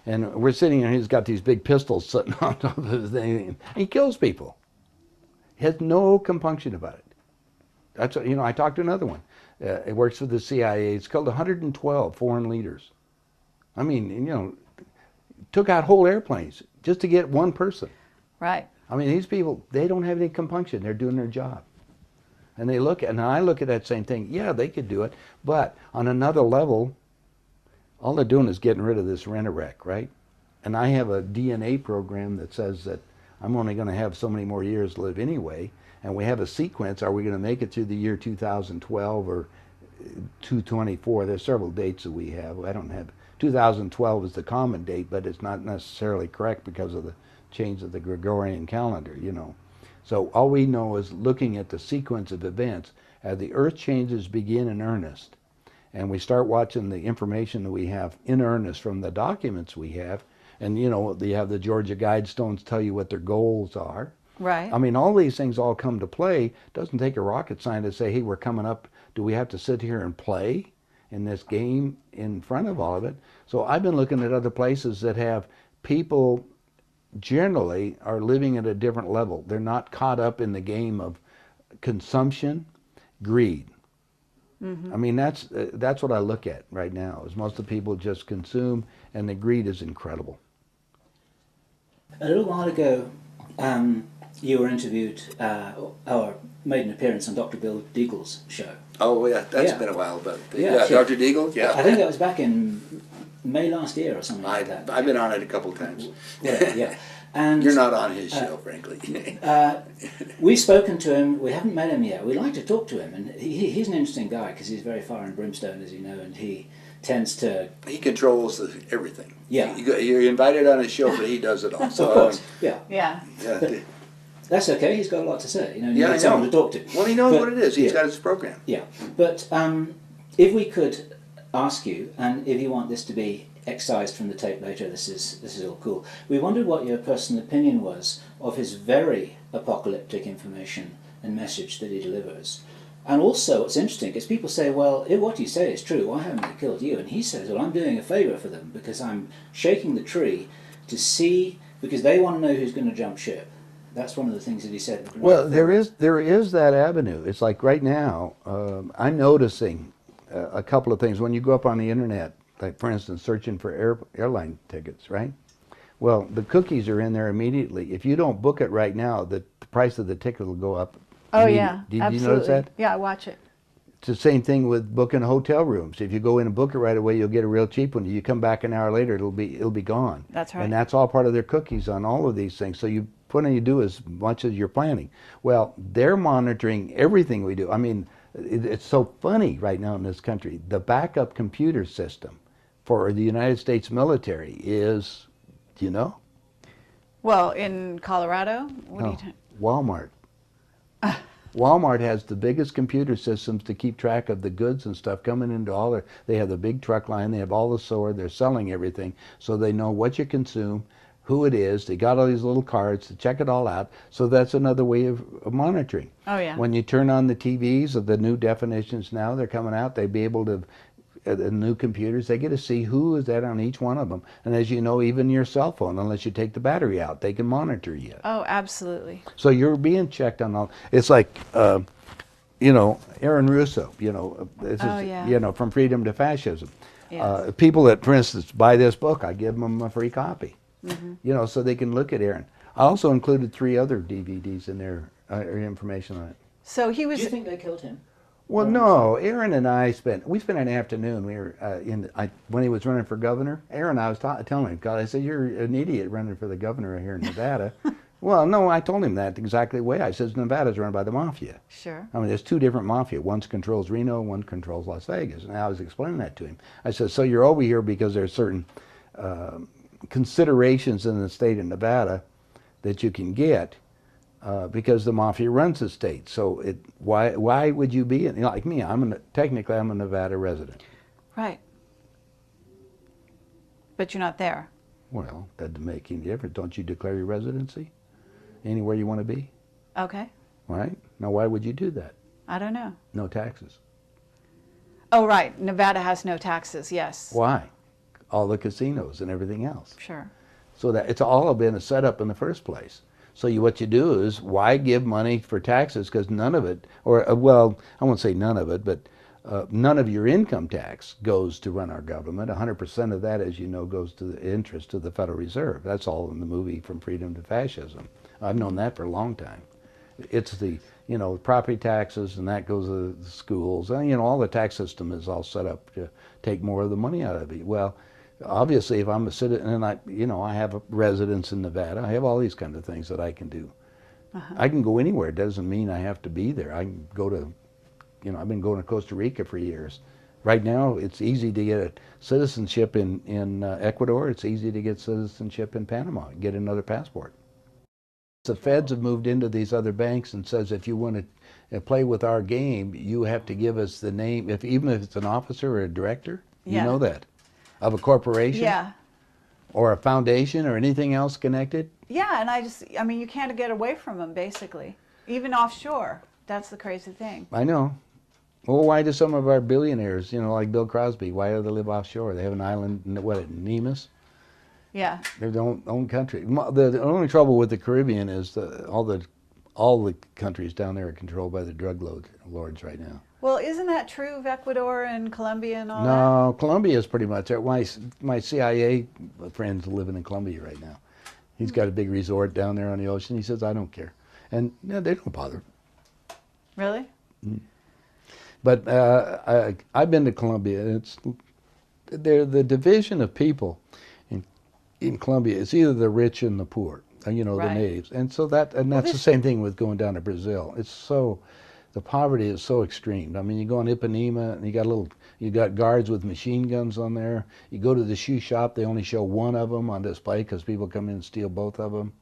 and we're sitting there. He's got these big pistols sitting on top of the thing. And he kills people. He has no compunction about it. That's what, I talked to another one. It works for the CIA. It's called 112 foreign leaders. I mean, took out whole airplanes just to get one person. Right. I mean, these people, they don't have any compunction. They're doing their job. And they look at, and I look at that same thing. Yeah, they could do it. But on another level, all they're doing is getting rid of this rent-a-wreck, right? And I have a DNA program that says that I'm only going to have so many more years to live anyway. And we have a sequence. Are we going to make it through the year 2012 or 224? There's several dates that we have. I don't have, 2012 is the common date, but it's not necessarily correct because of the change of the Gregorian calendar, So all we know is looking at the sequence of events as the earth changes begin in earnest, and we start watching the information that we have in earnest from the documents we have, and they have the Georgia Guidestones tell you what their goals are. Right. I mean, all these things all come to play. It doesn't take a rocket scientist to say, hey, we're coming up. Do we have to sit here and play in this game in front of all of it? So I've been looking at other places that have people generally are living at a different level. They're not caught up in the game of consumption, greed. I mean, that's what I look at right now, is most of the people just consume, and the greed is incredible. A little while ago, you were interviewed, or made an appearance on Dr. Bill Deagle's show. Oh, yeah, that's Yeah. been a while, but Yeah, Dr. Deagle, I think that was back in May last year or something like that. I've been on it a couple times. Yeah. And You're not on his show, frankly. we've spoken to him. We haven't met him yet. We'd like to talk to him, and he's an interesting guy because he's very fire and brimstone, as you know, and he tends to. He controls everything. Yeah. You're invited on his show, but he does it all. So, of course, yeah. Yeah. yeah. That's okay. He's got a lot to say. You Yeah, I need someone know. to talk to. Well, he knows But- what it is. He's yeah. got his program. Yeah, but if we could ask you, and if you want this to be excised from the tape later, this is all cool. We wondered what your personal opinion was of his very apocalyptic information and message that he delivers. And also, what's interesting is people say, well, if what you say is true, why haven't they killed you? And he says, well, I'm doing a favour for them because I'm shaking the tree to see, because they want to know who's going to jump ship. That's one of the things that he said. Well, there is that avenue. It's like right now, I'm noticing a couple of things. When you go up on the internet, like for instance, searching for airline tickets, right? Well, the cookies are in there immediately. If you don't book it right now, the price of the ticket will go up. Oh yeah. Did absolutely. you notice that? Yeah, I watch it. It's the same thing with booking hotel rooms. If you go in and book it right away, you'll get a real cheap one. You come back an hour later, it'll be gone. That's right. And that's all part of their cookies on all of these things. So you put in, you do as much as you're planning. Well, they're monitoring everything we do. I mean, it's so funny right now in this country. The backup computer system for the United States military is, do you know? Well, in Colorado, what are you talking? Walmart. Walmart has the biggest computer systems to keep track of the goods and stuff coming into all their, they have the big truck line, they have all the store, they're selling everything, so they know what you consume, who it is, they got all these little cards to check it all out, so that's another way of monitoring. Oh yeah. When you turn on the TVs of the new definitions now, they're coming out, they'd be able to, the new computers, they get to see who is that on each one of them. And as you know, even your cell phone, unless you take the battery out, they can monitor you. Oh, absolutely. So you're being checked on all. It's like, you know, Aaron Russo, you know, this Oh, is, yeah. you know, From Freedom to Fascism. Yes. People that, for instance, buy this book, I give them a free copy. You know, so they can look at Aaron. I also included 3 other DVDs in there, information on it. So he Do was. you think they killed him? Well, no, Aaron and I spent an afternoon. We were when he was running for governor. Aaron, I was telling him, God, I said, you're an idiot running for the governor here in Nevada. Well, no, I told him that exactly the way. I said, Nevada's run by the mafia. Sure. I mean, there's 2 different mafia. One controls Reno, one controls Las Vegas. And I was explaining that to him. I said, so you're over here because there's certain considerations in the state of Nevada that you can get. Because the mafia runs the state, so why would you be like me? Technically I'm a Nevada resident. Right. But you're not there. Well, that doesn't make any difference. Don't you declare your residency anywhere you want to be? Okay. Right? Now, why would you do that? I don't know. No taxes. Oh, right. Nevada has no taxes. Yes. Why? All the casinos and everything else. Sure. So that it's all been a setup in the first place. So what you do is, why give money for taxes? Because none of it, or well, I won't say none of it, but none of your income tax goes to run our government. 100% of that, as you know, goes to the interest of the Federal Reserve. That's all in the movie From Freedom to Fascism. I've known that for a long time. It's the, property taxes, and that goes to the schools. And, all the tax system is all set up to take more of the money out of it. Well, obviously, if I'm a citizen and I have a residence in Nevada, I have all these kind of things that I can do. I can go anywhere. It doesn't mean I have to be there. I can go to, I've been going to Costa Rica for years. Right now, it's easy to get citizenship in Ecuador. It's easy to get citizenship in Panama. Get another passport. The feds have moved into these other banks and says, if you want to play with our game, you have to give us the name, even if it's an officer or a director. You know that, of a corporation. Yeah. Or a foundation or anything else connected. Yeah, and you can't get away from them, basically, even offshore. That's the crazy thing. I know. Well, why do some of our billionaires, like Bill Crosby, why do they live offshore? They have an island, at Nemus? Yeah. They're their own country. The only trouble with the Caribbean is all the countries down there are controlled by the drug lords right now. Well, isn't that true of Ecuador and Colombia and all that? No, Colombia is pretty much it. My CIA friend's living in Colombia right now. He's got a big resort down there on the ocean. He says, I don't care. And they don't bother. Really? But I've been to Colombia. The division of people in Colombia is either the rich and the poor, the natives. And so that's the same thing with going down to Brazil. The poverty is so extreme. I mean, you go on Ipanema and you got guards with machine guns on there. You go to the shoe shop, they only show one of them on display because people come in and steal both of them.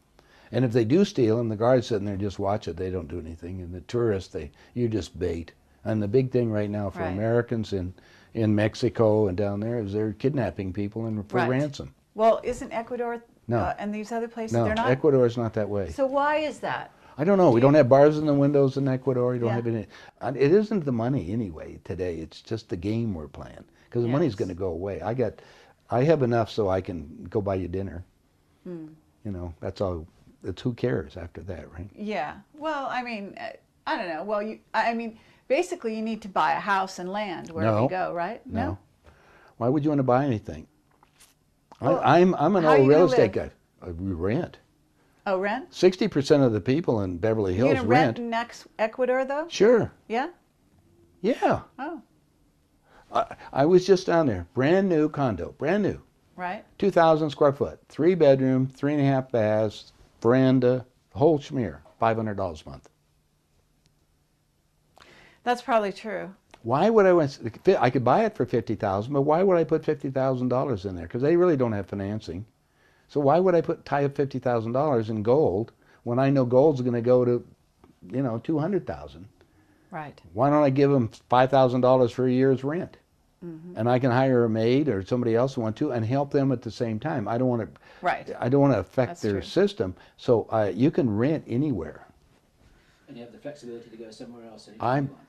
And if they do steal them, the guards sitting there just watch it. They don't do anything. And the tourists, you're just bait. And the big thing right now for Americans in Mexico and down there is they're kidnapping people for ransom. Well, isn't Ecuador and these other places, they're not? Ecuador is not that way. So why is that? I don't know. We don't have bars in the windows in Ecuador. You don't have any. It isn't the money anyway today. It's just the game we're playing, because the money's going to go away. I have enough so I can go buy you dinner. That's all. It's who cares after that, right? Yeah. Well, I don't know. Well, basically you need to buy a house and land wherever you go, right? No. Why would you want to buy anything? Well, I'm an old real estate guy. We rent. Oh, rent? 60% of the people in Beverly Hills You're going to rent in Ecuador, though? Sure. Yeah? Yeah. Oh. I was just down there. Brand new condo. Brand new. Right. 2,000 square foot. 3 bedroom, 3.5 baths, veranda, whole schmear. $500 a month. That's probably true. Why would I could buy it for $50,000, but why would I put $50,000 in there? Because they really don't have financing. So why would I tie up $50,000 in gold when I know gold's going to go to, $200,000? Right. Why don't I give them $5,000 for a year's rent? And I can hire a maid or somebody else who want to and help them at the same time. I don't want to. Right. I don't want to affect their system. So you can rent anywhere. And you have the flexibility to go somewhere else.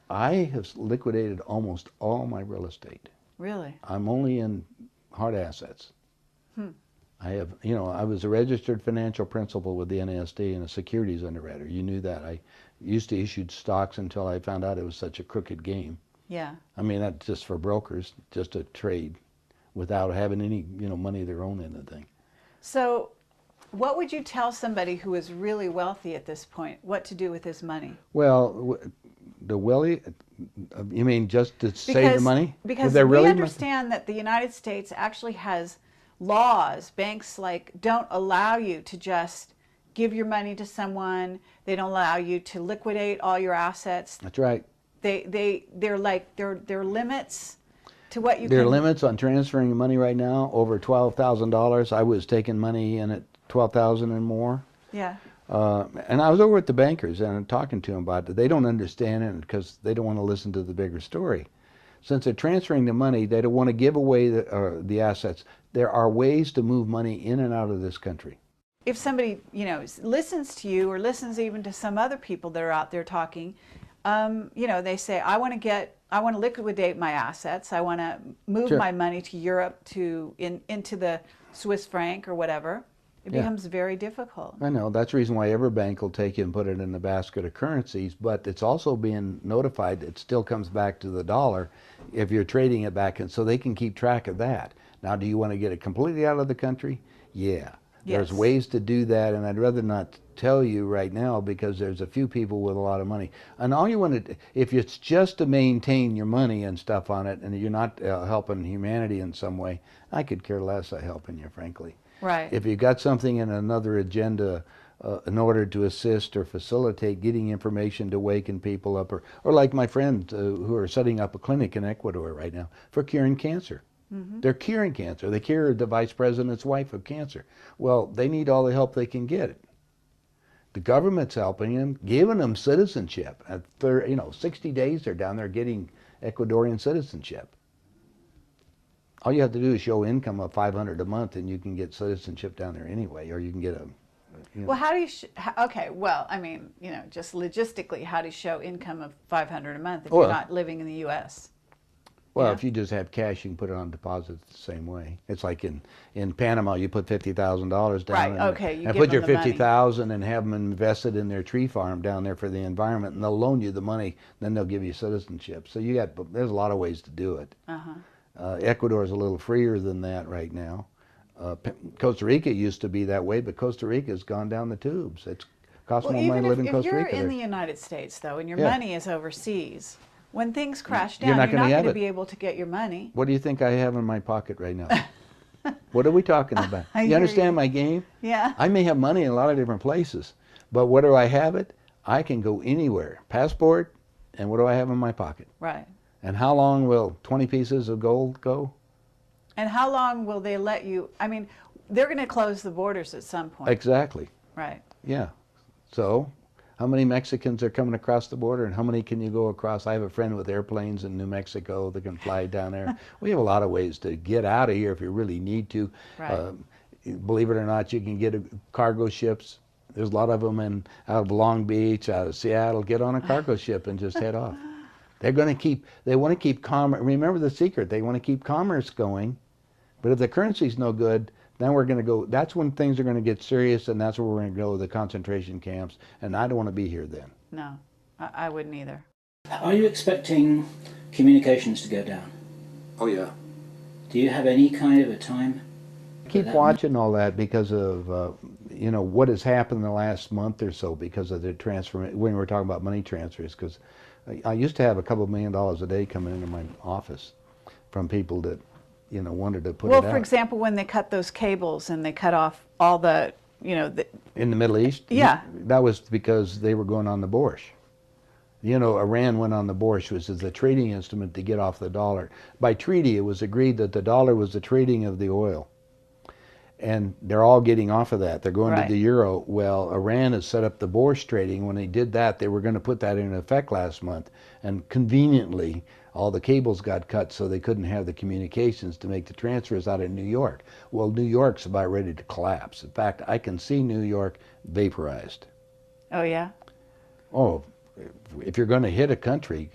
I have liquidated almost all my real estate. Really? I'm only in hard assets. I have, I was a registered financial principal with the NASD and a securities underwriter. You knew that. I used to issue stocks until I found out it was such a crooked game. Yeah. That's just for brokers, just to trade without having any, money of their own in the thing. So what would you tell somebody who is really wealthy at this point, what to do with his money? Well, the wealthy, you mean just to save the money? Because we understand that the United States actually has laws. Banks don't allow you to just give your money to someone. They don't allow you to liquidate all your assets. That's right. There are limits to what you There can. are limits on transferring money right now over $12,000. I was taking money in at $12,000 and more. Yeah. And I was over at the bankers and talking to them about it. They don't understand it because they don't want to listen to the bigger story. Since they're transferring the money, they don't want to give away the assets. There are ways to move money in and out of this country. If somebody, listens to you or listens even to some other people that are out there talking, they say, I want to liquidate my assets. I want to move my money to Europe into the Swiss franc or whatever. It Yeah. becomes very difficult. I know. That's the reason why every bank will take you and put it in the basket of currencies, but it's also being notified it still comes back to the dollar if you're trading it back, and so they can keep track of that. Now, do you want to get it completely out of the country? Yeah. There's Yes. ways to do that, and I'd rather not tell you right now because there's a few people with a lot of money. And all you want to, if it's just to maintain your money and stuff on it, and you're not helping humanity in some way, I could care less of helping you, frankly. Right. If you got something in another agenda in order to assist or facilitate getting information to waken people up, or like my friends who are setting up a clinic in Ecuador right now for curing cancer. They're curing cancer. They cured the vice president's wife of cancer. Well, they need all the help they can get. The government's helping them, giving them citizenship. At 60 days they're down there getting Ecuadorian citizenship. All you have to do is show income of $500 a month, and you can get citizenship down there anyway, or you can get a. Well, how do you? Okay. Well, I mean, just logistically, how do you show income of $500 a month if you're not living in the U.S.? Well, if you just have cash, you can put it on deposit the same way. It's like in Panama, you put $50,000 down, Right. and, Okay. You and give put them your the money. 50,000 and have them invested in their tree farm down there for the environment, and they'll loan you the money. Then they'll give you citizenship. So there's a lot of ways to do it. Ecuador is a little freer than that right now. Costa Rica used to be that way, but Costa Rica has gone down the tubes. It's costs more money to live in Costa Rica. If you're in there. the United States, though, and your Yeah. money is overseas, when things crash down, You're you're not not gonna have going to it. be able to get your money. What do you think I have in my pocket right now? What are we talking about? I You hear understand you. my game? Yeah. I may have money in a lot of different places, but where do I have it? I can go anywhere. Passport, and what do I have in my pocket? Right. And how long will 20 pieces of gold go? And how long will they let you? I mean, they're going to close the borders at some point. Exactly. Right. Yeah. So, how many Mexicans are coming across the border, and how many can you go across? I have a friend with airplanes in New Mexico that can fly down there. We have a lot of ways to get out of here if you really need to. Right. Believe it or not, you can get cargo ships. There's a lot of them out of Long Beach, out of Seattle. Get on a cargo ship and just head off. They want to keep commerce. Remember the secret. They want to keep commerce going. But if the currency's no good, then we're going to go, that's when things are going to get serious, and that's where we're going to go, the concentration camps, and I don't want to be here then. No, I wouldn't either. Are you expecting communications to go down? Oh, yeah. Do you have any kind of a time? Keep watching all that because of, what has happened in the last month or so because of the transformation, when we're talking about money transfers, because I used to have a couple $1 million a day coming into my office from people that wanted to put it out. Well, for example, when they cut those cables and they cut off all the, in the Middle East? Yeah. That was because they were going on the Borscht. Iran went on the Borscht, which is a trading instrument to get off the dollar. By treaty, it was agreed that the dollar was the trading of the oil. And they're all getting off of that. They're going Right. to the euro. Well, Iran has set up the Borscht trading. When they did that, they were going to put that in effect last month. And conveniently, all the cables got cut so they couldn't have the communications to make the transfers out of New York. Well, New York's about ready to collapse. In fact, I can see New York vaporized. Oh, yeah? Oh, if you're going to hit a country,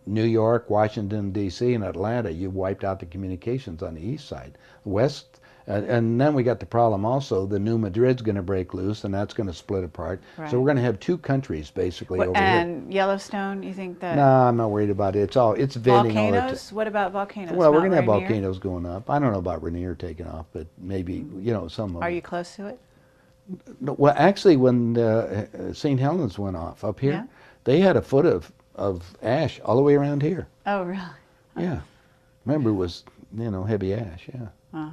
New York, Washington, D.C., and Atlanta, you've wiped out the communications on the east side. West, and then we got the problem also, the new Madrid's going to break loose, and that's going to split apart. Right. So we're going to have two countries basically over here. And Yellowstone, you think that? No, I'm not worried about it. It's venting all the Volcanoes? What about volcanoes? Well, we're Mount going to have Rainier? volcanoes going up. I don't know about Rainier taking off, but maybe, some of them. Are you close to it? No, well, actually, when St. Helens went off up here, Yeah. they had a foot of ash all the way around here. Oh, really? Yeah. Remember, it was, heavy ash, yeah. Uh-huh.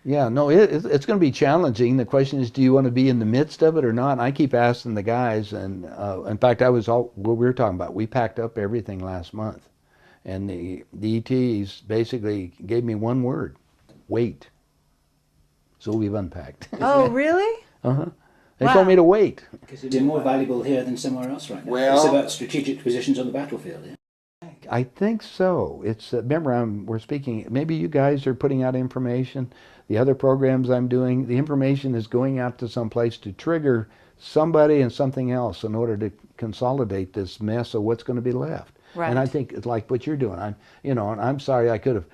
Yeah, no, it's going to be challenging. The question is, do you want to be in the midst of it or not? And I keep asking the guys, and in fact, what we were talking about, we packed up everything last month. And the ETs basically gave me one word, wait. So we've unpacked. Oh, really? Uh-huh. They Wow. told me to wait. Because it's more valuable here than somewhere else right now. Well- It's about strategic positions on the battlefield. Yeah? I think so. It's remember, we're speaking. Maybe you guys are putting out information. The other programs I'm doing, the information is going out to some place to trigger somebody and something else in order to consolidate this mess of what's going to be left. Right. And I think it's like what you're doing. And I'm sorry. I could have.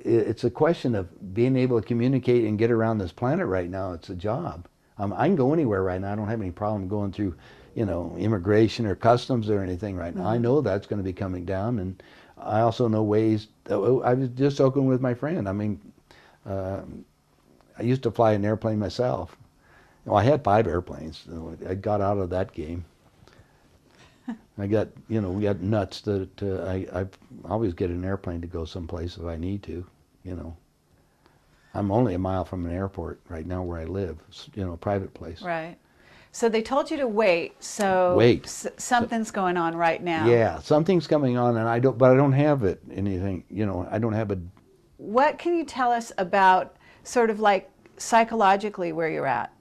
it's a question of being able to communicate and get around this planet right now. It's a job. I can go anywhere right now. I don't have any problem going through, immigration or customs or anything right now. I know that's going to be coming down, and I also know ways. I was just joking with my friend. I mean, I used to fly an airplane myself. Well, I had 5 airplanes. So I got out of that game. I got, we got nuts that I always get an airplane to go someplace if I need to, I'm only a mile from an airport right now where I live, a private place. Right. So they told you to wait. So Wait. Something's going on right now. Yeah, something's coming on, and I don't have anything. I don't have a. What can you tell us about sort of like psychologically where you're at?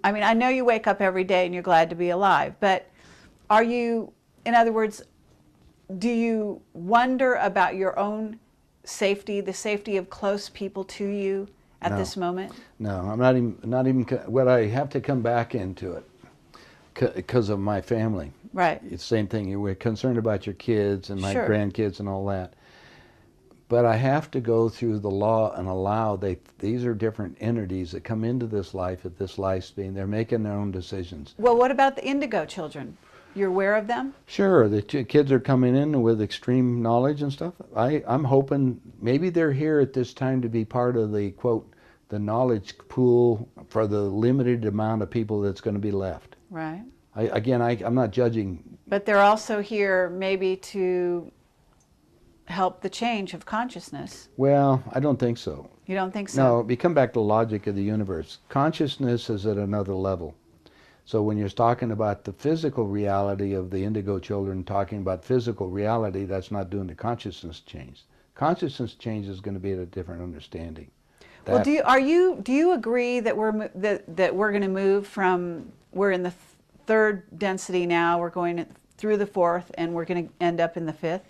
I mean, I know you wake up every day and you're glad to be alive, but are you, in other words, do you wonder about your own safety, the safety of close people to you at this moment? No, I'm not even. What I have to come back into it because of my family. Right. It's the same thing. You were concerned about your kids and my Sure. grandkids and all that. But I have to go through the law and allow these are different entities that come into this life at this lifespan. They're making their own decisions. Well, what about the indigo children? You're aware of them? Sure, the kids are coming in with extreme knowledge and stuff. I'm hoping maybe they're here at this time to be part of the, quote, the knowledge pool for the limited amount of people that's going to be left. Right. I'm not judging. But they're also here maybe to help the change of consciousness. Well, I don't think so. You don't think so? No, we come back to logic of the universe. Consciousness is at another level. So when you're talking about the physical reality of the indigo children, talking about physical reality, that's not doing the consciousness change. Consciousness change is going to be at a different understanding. Well, do you agree that we're going to move from, we're in the 3rd density now, we're going through the 4th, and we're going to end up in the 5th?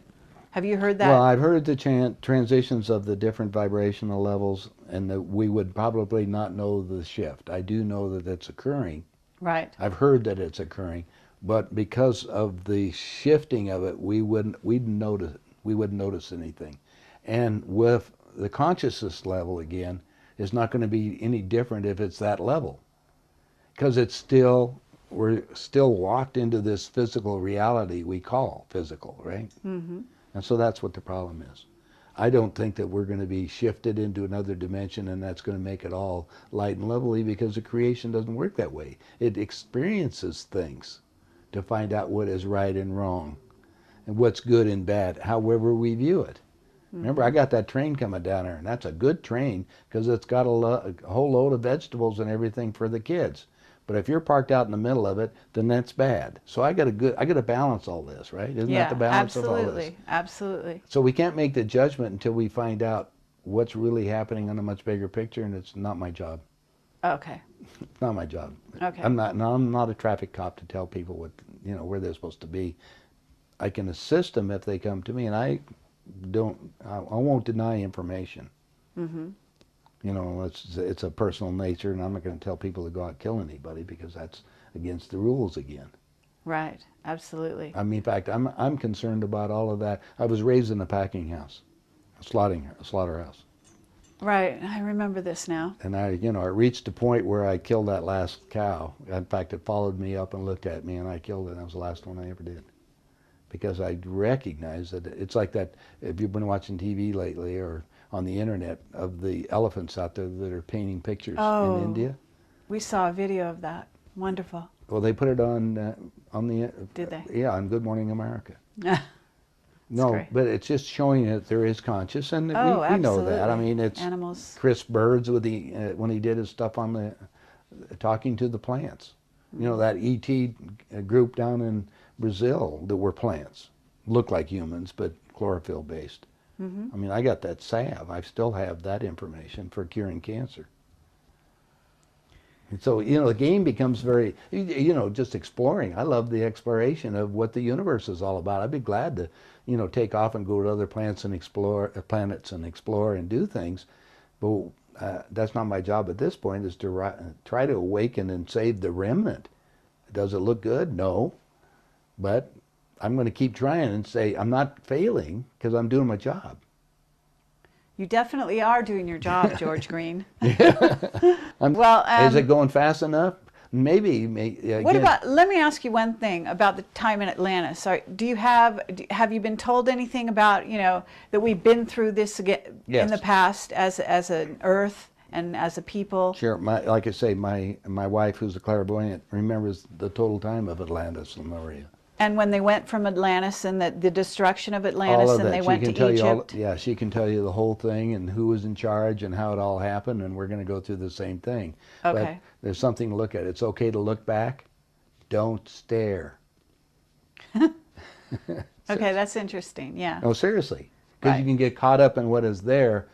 Have you heard that? Well, I've heard the transitions of the different vibrational levels, and that we would probably not know the shift. I do know that it's occurring. Right. I've heard that it's occurring, but because of the shifting of it, we wouldn't notice anything. And with the consciousness level again, it's not going to be any different if it's that level, because we're still locked into this physical reality we call physical, right? Mm-hmm. And so that's what the problem is. I don't think that we're going to be shifted into another dimension and that's going to make it all light and lovely, because the creation doesn't work that way. It experiences things to find out what is right and wrong and what's good and bad, however we view it. Remember, I got that train coming down there, and that's a good train because it's got a whole load of vegetables and everything for the kids. But if you're parked out in the middle of it, then that's bad. So I got to balance all this, right? Isn't that the balance of all this? Absolutely, absolutely. So we can't make the judgment until we find out what's really happening on a much bigger picture, and it's not my job. Okay. It's not my job. Okay. I'm not a traffic cop to tell people what, where they're supposed to be. I can assist them if they come to me, and I won't deny information. Mm-hmm. It's a personal nature, and I'm not going to tell people to go out and kill anybody because that's against the rules again. Right, absolutely. I mean, in fact, I'm concerned about all of that. I was raised in a packing house, a slaughterhouse. Right, I remember this now. And I reached a point where I killed that last cow. In fact, it followed me up and looked at me, and I killed it. That was the last one I ever did. Because I recognize that it's like that, if you've been watching TV lately or on the internet, of the elephants out there that are painting pictures in India. We saw a video of that. Wonderful. Well, they put it on the... Did they? Yeah, on Good Morning America. No, great. But it's just showing that there is conscious, and we know that. I mean, it's animals. Chris Bird's with when he did his stuff on the talking to the plants. Mm-hmm. That E.T. group down in Brazil that were plants, looked like humans, but chlorophyll based. Mm-hmm. I mean, I got that salve. I still have that information for curing cancer. And so, the game becomes very, just exploring. I love the exploration of what the universe is all about. I'd be glad to, take off and go to other planets and explore and do things. But that's not my job at this point, is to try to awaken and save the remnant. Does it look good? No. But I'm going to keep trying and say I'm not failing because I'm doing my job. You definitely are doing your job, George Green. Is Well, it going fast enough? Maybe. what about, let me ask you one thing about the time in Atlantis. Do you have you been told anything about, that we've been through this again in the past as an Earth and as a people? Sure. Like I say, my wife, who's a clairvoyant, remembers the total time of Atlantis, Lemuria. And when they went from Atlantis and the destruction of Atlantis, all of and that. they She went can to tell Egypt. you she can tell you the whole thing and who was in charge and how it all happened, and we're going to go through the same thing. Okay. But there's something to look at. It's okay to look back. Don't stare. Okay, that's interesting. Yeah. No, seriously, because Right. you can get caught up in what is there.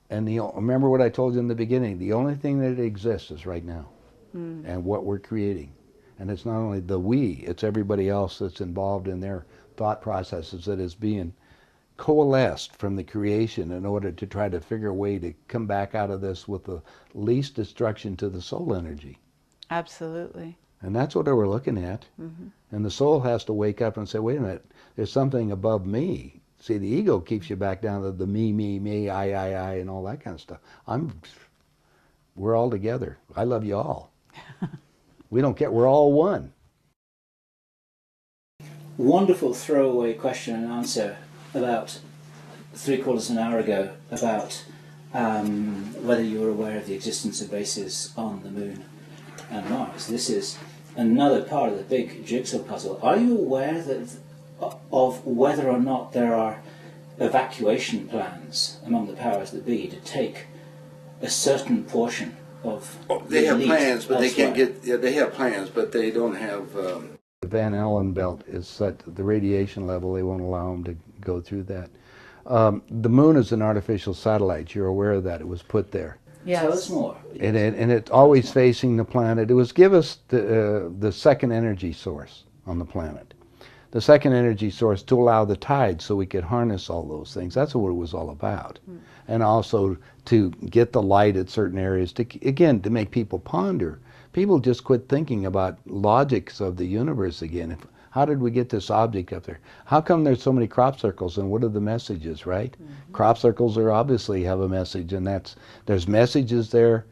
And remember what I told you in the beginning. The only thing that exists is right now, and what we're creating. And it's not only the we, it's everybody else that's involved in their thought processes that is being coalesced from the creation in order to try to figure a way to come back out of this with the least destruction to the soul energy. Absolutely. And that's what we're looking at. And the soul has to wake up and say, wait a minute, there's something above me. See, the ego keeps you back down to the me, I, and all that kind of stuff. We're all together. I love you all. We don't care. We're all one. Wonderful throwaway question and answer about 3/4 of an hour ago about whether you were aware of the existence of bases on the Moon and Mars. This is another part of the big jigsaw puzzle. Are you aware of whether or not there are evacuation plans among the powers that be to take a certain portion of They the have elite plans, but they can't elsewhere? get. Yeah, they have plans, but they don't have. The Van Allen belt is set the radiation level. They won't allow them to go through that. The moon is an artificial satellite. You're aware of that. It was put there. Yes. Tell us more. And it's always facing the planet. It was give us the second energy source on the planet. The second energy source to allow the tide so we could harness all those things. That's what it was all about. And also to get the light at certain areas, to make people ponder. People just quit thinking about logics of the universe again. How did we get this object up there? How come there's so many crop circles, and what are the messages, right? Crop circles are obviously have a message, and there's messages there.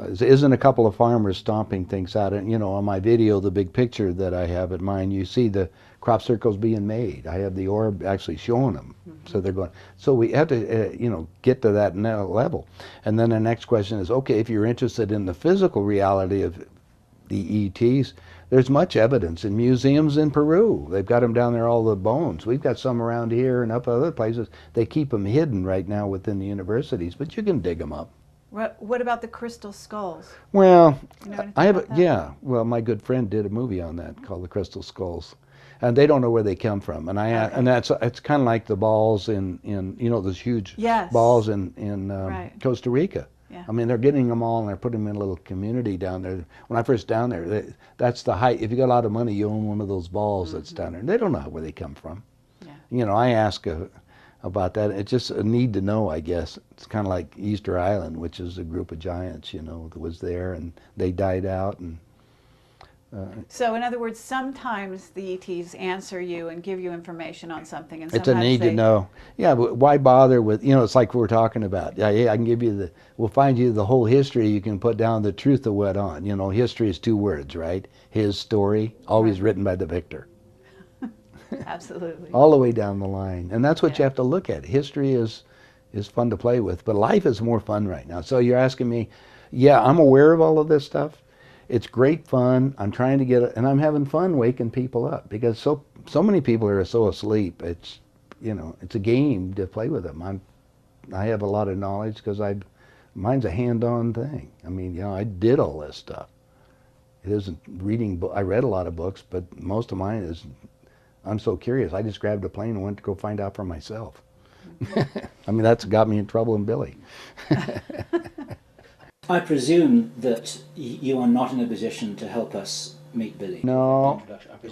Isn't a couple of farmers stomping things out? And on my video, the big picture that I have at mine, you see the crop circles being made. I have the orb actually showing them. So they're going. So we have to, get to that level. And then the next question is, okay, if you're interested in the physical reality of the ETs, there's much evidence in museums in Peru. They've got them down there, all the bones. We've got some around here and up other places. They keep them hidden right now within the universities, but you can dig them up. What about the crystal skulls? Well, You know anything I have about that? yeah. Well, my good friend did a movie on that called The Crystal Skulls, and they don't know where they come from. And it's kind of like the balls in those huge Yes. balls in Right. Costa Rica. Yeah. I mean, they're getting them all and they're putting them in a little community down there. When I first down there, that's the height. If you got a lot of money, you own one of those balls that's down there. And they don't know where they come from. Yeah. I ask about that. It's just a need to know, I guess. It's kind of like Easter Island, which is a group of giants, that was there and they died out. And So in other words, sometimes the ETs answer you and give you information on something, and it's sometimes a need to know. Yeah, but why bother with, it's like we're talking about. Yeah, I can give you we'll find you the whole history. You can put down the truth of what on. History is 2 words, right? His story, always Right. written by the victor. Absolutely. All the way down the line. And that's what Yeah. you have to look at. History is fun to play with, but life is more fun right now. So you're asking me, yeah, I'm aware of all of this stuff. It's great fun. I'm trying to and I'm having fun waking people up because so many people are so asleep. It's it's a game to play with them. I have a lot of knowledge because mine's a hand-on thing. I mean, I did all this stuff. It isn't reading. I read a lot of books, but most of mine is. I'm so curious. I just grabbed a plane and went to go find out for myself. I mean, that's got me in trouble in Billy. I presume that you are not in a position to help us meet Billy. No.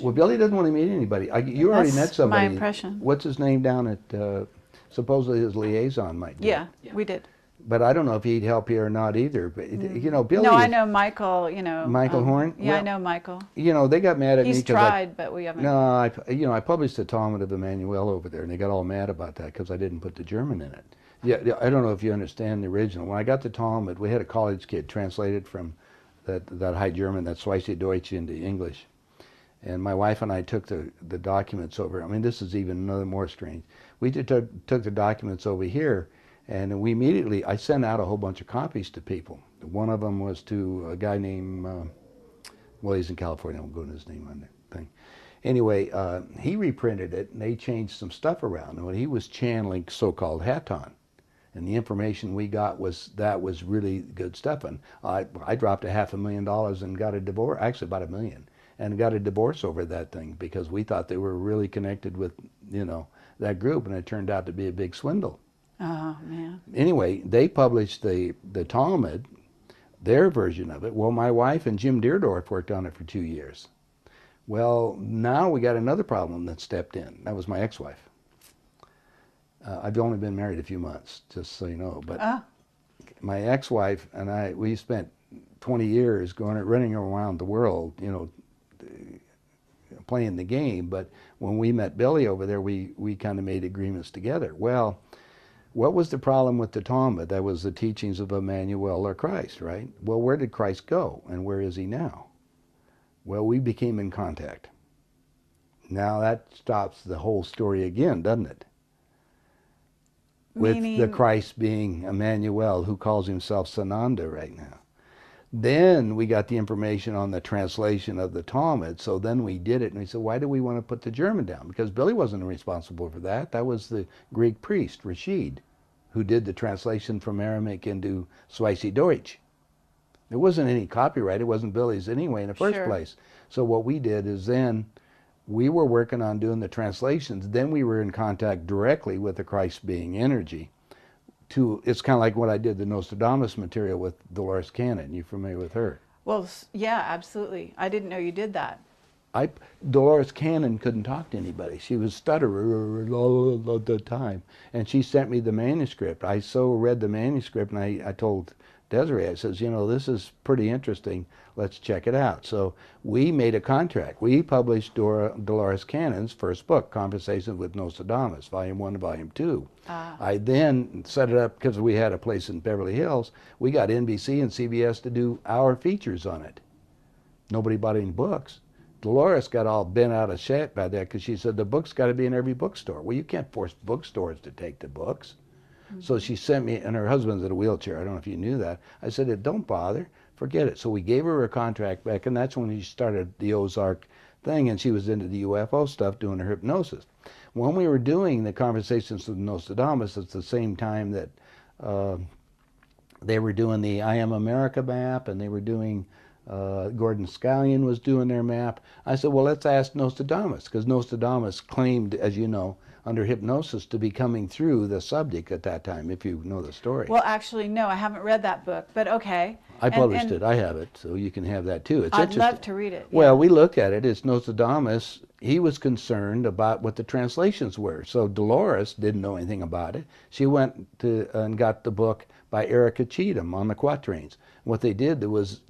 Well, Billy doesn't want to meet anybody. You already That's met somebody. my impression. What's his name down at, supposedly his liaison might do it. Yeah, we did. But I don't know if he'd help you or not either. But, Billy. No, I know Michael, Michael Horn? Yeah, I Well, know Michael. They got mad at me He's because tried, but we haven't. No, I published the Talmud of Emmanuel over there, and they got all mad about that because I didn't put the German in it. Yeah, I don't know if you understand the original. When I got the Talmud, we had a college kid translate it from that High German, that Schweizer Deutsch, into English. And my wife and I took the documents over. I mean, this is even another more strange. We took the documents over here, and we immediately, I sent out a whole bunch of copies to people. One of them was to a guy named, well, he's in California, I won't go into his name on the thing. Anyway, he reprinted it, and they changed some stuff around. And he was channeling so-called Haton. And the information we got was really good stuff. And I dropped $500,000 and got a divorce, actually about $1 million, and got a divorce over that thing because we thought they were really connected with, that group, and it turned out to be a big swindle. Oh, man. Anyway, they published the Talmud, their version of it. Well, my wife and Jim Deerdorf worked on it for 2 years. Well, now we got another problem that stepped in. That was my ex-wife. I've only been married a few months, just so you know. But my ex-wife and I, we spent 20 years running around the world, playing the game. But when we met Billy over there, we kind of made agreements together. Well, what was the problem with the Talmud? That was the teachings of Emmanuel, or Christ, right? Well, where did Christ go, and where is he now? Well, we became in contact. Now that stops the whole story again, doesn't it? With the Christ being Emmanuel, who calls himself Sananda right now. Then we got the information on the translation of the Talmud, so then we did it, and we said, why do we want to put the German down? Because Billy wasn't responsible for that. That was the Greek priest, Rashid, who did the translation from Aramaic into Schweizer Deutsch. There wasn't any copyright. It wasn't Billy's anyway in the first place. So what we did is then we were working on doing the translations. Then we were in contact directly with the Christ being energy. It's kind of like what I did the Nostradamus material with Dolores Cannon. You familiar with her? Well, yeah, absolutely. I didn't know you did that. Dolores Cannon couldn't talk to anybody. She was stutterer all the time. And she sent me the manuscript. I so read the manuscript, and I told Desiree, I says, this is pretty interesting. Let's check it out. So we made a contract. We published Dolores Cannon's first book, Conversations with Nostradamus, Volume 1 and Volume 2. I then set it up, because we had a place in Beverly Hills, we got NBC and CBS to do our features on it. Nobody bought any books. Dolores got all bent out of shape by that because she said the book's got to be in every bookstore. Well, you can't force bookstores to take the books. So she sent me, and her husband's in a wheelchair. I don't know if you knew that. I said, don't bother, forget it. So we gave her a contract back, and that's when she started the Ozark thing, and she was into the UFO stuff, doing her hypnosis. When we were doing the Conversations with Nostradamus, it's the same time that they were doing the I Am America map, and they were doing, Gordon Scallion was doing their map. I said, well, let's ask Nostradamus, because Nostradamus claimed, as you know, under hypnosis to be coming through the subject at that time, if you know the story. Well, actually, no, I haven't read that book, but okay. I published it. I have it, so you can have that too. It's I'd love to read it. Yeah. Well, we looked at it. It's Nostradamus. He was concerned about what the translations were. So Dolores didn't know anything about it. She went and got the book by Erica Cheatham on the quatrains. What they did was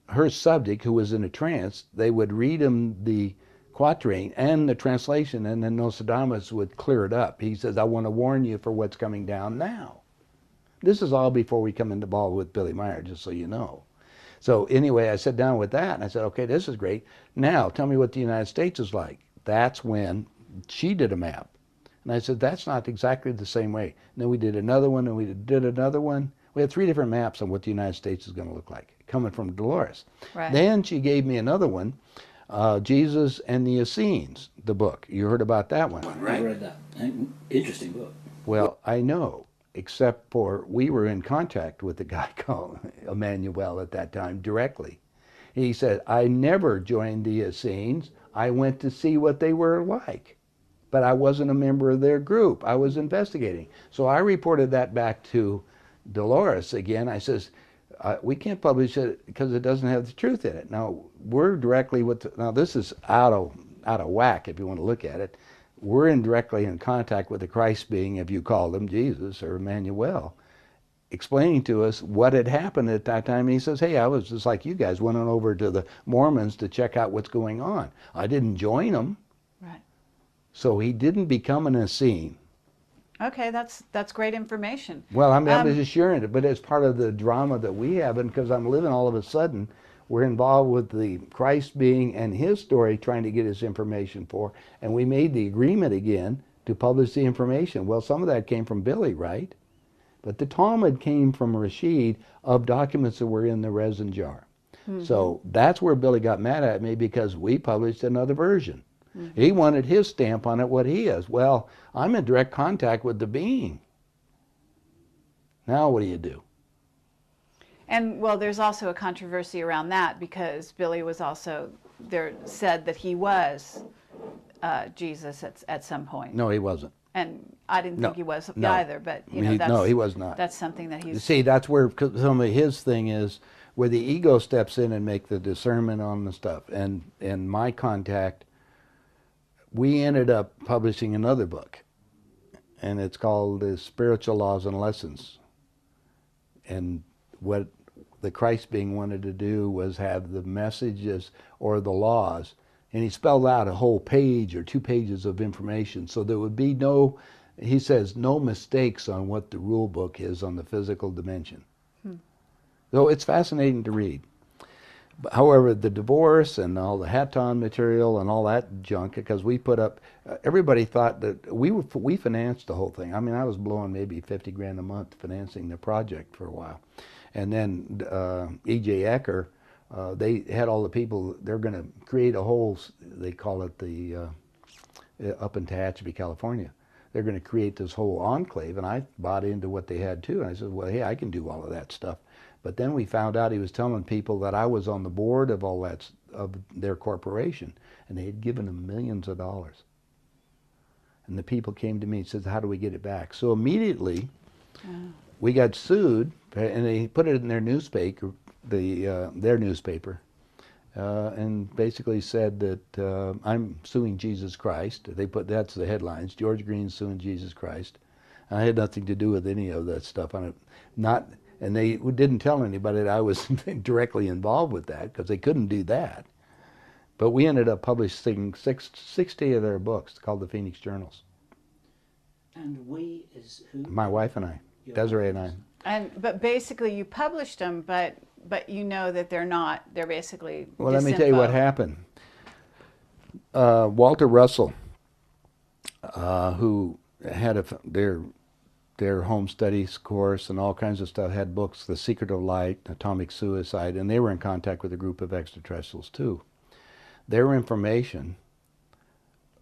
her subject, who was in a trance, they would read him the quatrain and the translation, and then Nostradamus would clear it up. He says, I want to warn you for what's coming down now. This is all before we come into ball with Billy Meyer, just so you know. So anyway, I sat down with that, and I said, okay, this is great. Now, tell me what the United States is like. That's when she did a map. And I said, that's not exactly the same way. And then we did another one, and we did another one. We had 3 different maps on what the United States is going to look like, coming from Dolores. Right. Then she gave me another one, Jesus and the Essenes, the book. You heard about that one, right? I read that. Interesting book. Well, I know, except for we were in contact with the guy called Emmanuel at that time directly. He said, I never joined the Essenes. I went to see what they were like. But I wasn't a member of their group. I was investigating. So I reported that back to Dolores again. I says, we can't publish it because it doesn't have the truth in it. Now, we're directly with, now this is out of whack if you want to look at it. We're directly in contact with the Christ being, if you call them Jesus or Emmanuel, explaining to us what had happened at that time. And he says, hey, I was just like you guys, went on over to the Mormons to check out what's going on. I didn't join them. Right. So he didn't become an Essene. Okay, that's great information. Well, I'm Um, just sharing it, but it's part of the drama that we have, and because I'm living, all of a sudden, we're involved with the Christ being and his story, trying to get his information for, and we made the agreement again to publish the information. Well, some of that came from Billy, right? But the Talmud came from Rashid of documents that were in the resin jar. So that's where Billy got mad at me, because we published another version. He wanted his stamp on it, what he is. Well, I'm in direct contact with the being. Now what do you do? And well, there's also a controversy around that, because Billy was also there, said that he was Jesus at some point. No, he wasn't. And I didn't think he was No. either, but you know, No, he was not. That's something that he's. See, that's where some of his thing is, where the ego steps in and make the discernment on the stuff. And my contact, we ended up publishing another book, and it's called the Spiritual Laws and Lessons. And what the Christ being wanted to do was have the messages or the laws, and he spelled out a whole page or 2 pages of information, so there would be no, he says, no mistakes on what the rule book is on the physical dimension. So it's fascinating to read. But, however, the divorce and all the Hatton material and all that junk, because we put up, everybody thought that we financed the whole thing. I mean, I was blowing maybe 50 grand a month financing the project for a while. And then E.J. Ecker, they had all the people, they're going to create a whole, they call it the, up in Tehachapi, California. They're going to create this whole enclave, and I bought into what they had too. And I said, well, hey, I can do all of that stuff. But then we found out he was telling people that I was on the board of all that, of their corporation, and they had given him millions of dollars. And the people came to me and said, how do we get it back? So immediately, we got sued, and they put it in their newspaper, their newspaper, and basically said that I'm suing Jesus Christ. They put, that's the headlines, George Green suing Jesus Christ. I had nothing to do with any of that stuff. And they didn't tell anybody that I was directly involved with that, because they couldn't do that. But we ended up publishing 60 of their books called the Phoenix Journals. And we is who? My wife and I, Desiree and I. But basically, you published them, but you know that they're basically. Well, let me tell you what happened. Walter Russell, who had their home studies course and all kinds of stuff, had books, The Secret of Light, Atomic Suicide, and they were in contact with a group of extraterrestrials too. Their information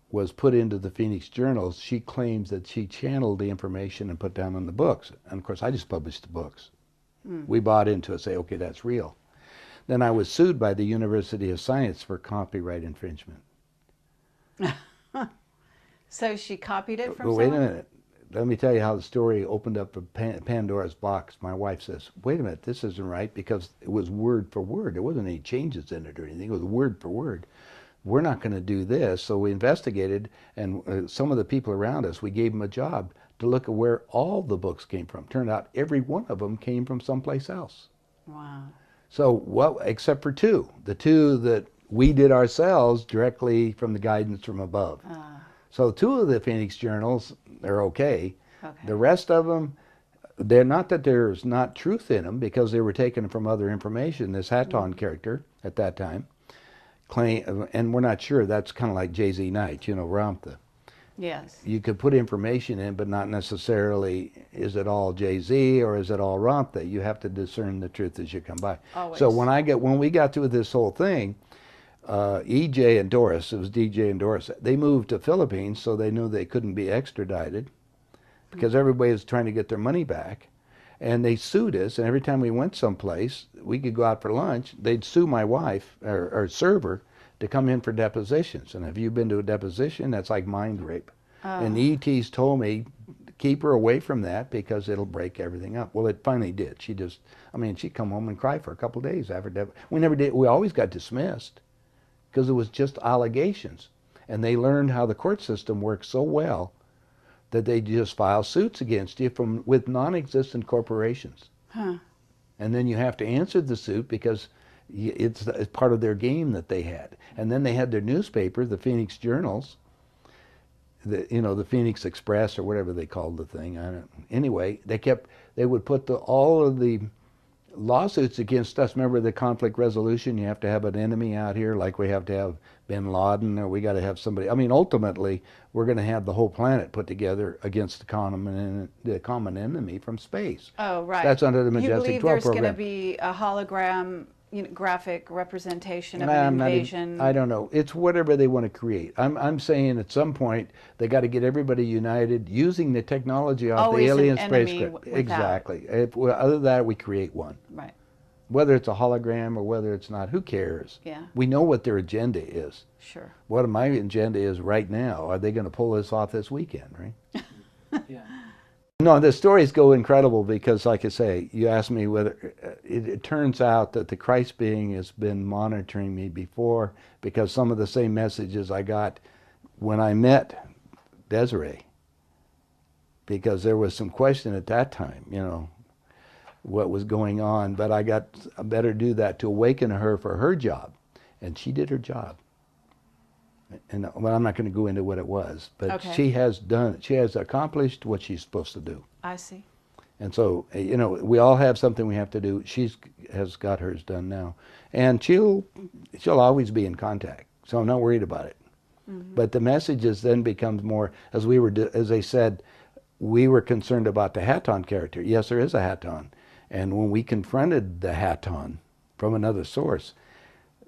was put into the Phoenix Journals. She claims that she channeled the information and put down on the books. And of course, I just published the books. We bought into it, say, okay, that's real. Then I was sued by the University of Science for copyright infringement. So she copied it from But wait a someone? minute. Let me tell you how the story opened up a Pandora's box. My wife says, wait a minute, this isn't right, because it was word for word. There wasn't any changes in it or anything. It was word for word. We're not going to do this. So we investigated, and some of the people around us, we gave them a job to look at where all the books came from. Turned out every one of them came from someplace else. Wow. So, well, except for 2. The 2 that we did ourselves directly from the guidance from above. So 2 of the Phoenix Journals, they're okay. The rest of them, they're not that there's not truth in them, because they were taken from other information. This Hatton character at that time claim, and we're not sure, that's kind of like J.Z. Knight, you know, Ramtha. Yes. You could put information in, but not necessarily, is it all Jay-Z or is it all Ramtha? You have to discern the truth as you come by. Always. So when we got through this whole thing, EJ and Doris, it was DJ and Doris, they moved to Philippines, so they knew they couldn't be extradited, because everybody was trying to get their money back. And they sued us, and every time we went someplace, we could go out for lunch, they'd sue my wife, or server, to come in for depositions. And if you've been to a deposition, that's like mind rape. And the ETs told me, keep her away from that, because it'll break everything up. Well, it finally did. She just, I mean, she'd come home and cry for a couple of days after we never did, we always got dismissed, because it was just allegations. And they learned how the court system works so well that they just file suits against you with non-existent corporations. And then you have to answer the suit, because it's part of their game that they had. And then they had their newspaper, the Phoenix Journals, the Phoenix Express or whatever they called the thing. I don't. Anyway, they would put all of the lawsuits against us. Remember the conflict resolution? You have to have an enemy out here, like we have to have bin Laden, or we got to have somebody. I mean, ultimately, we're going to have the whole planet put together against the common enemy from space. Oh, right. That's under the Majestic 12 program. You believe there's going to be a hologram, graphic representation of an invasion? I don't know. It's whatever they want to create. I'm saying at some point they got to get everybody united using the technology off the alien spacecraft. Exactly. Other than that, we create one. Right. Whether it's a hologram or whether it's not, who cares? Yeah. We know what their agenda is. Sure. What my agenda is right now. Are they going to pull this off this weekend, right? Yeah. No, the stories go incredible because, like I say, you asked me whether it turns out that the Christ being has been monitoring me before, because some of the same messages I got when I met Desiree, because there was some question at that time, what was going on, but I better do that to awaken her for her job, and she did her job. And well, I'm not going to go into what it was, but okay. She has accomplished what she's supposed to do. I see. And so, we all have something we have to do. Has got hers done now, and she'll always be in contact. So I'm not worried about it. Mm-hmm. But the messages then becomes more, as they said, we were concerned about the Haton character. Yes, there is a Haton, and when we confronted the Haton from another source,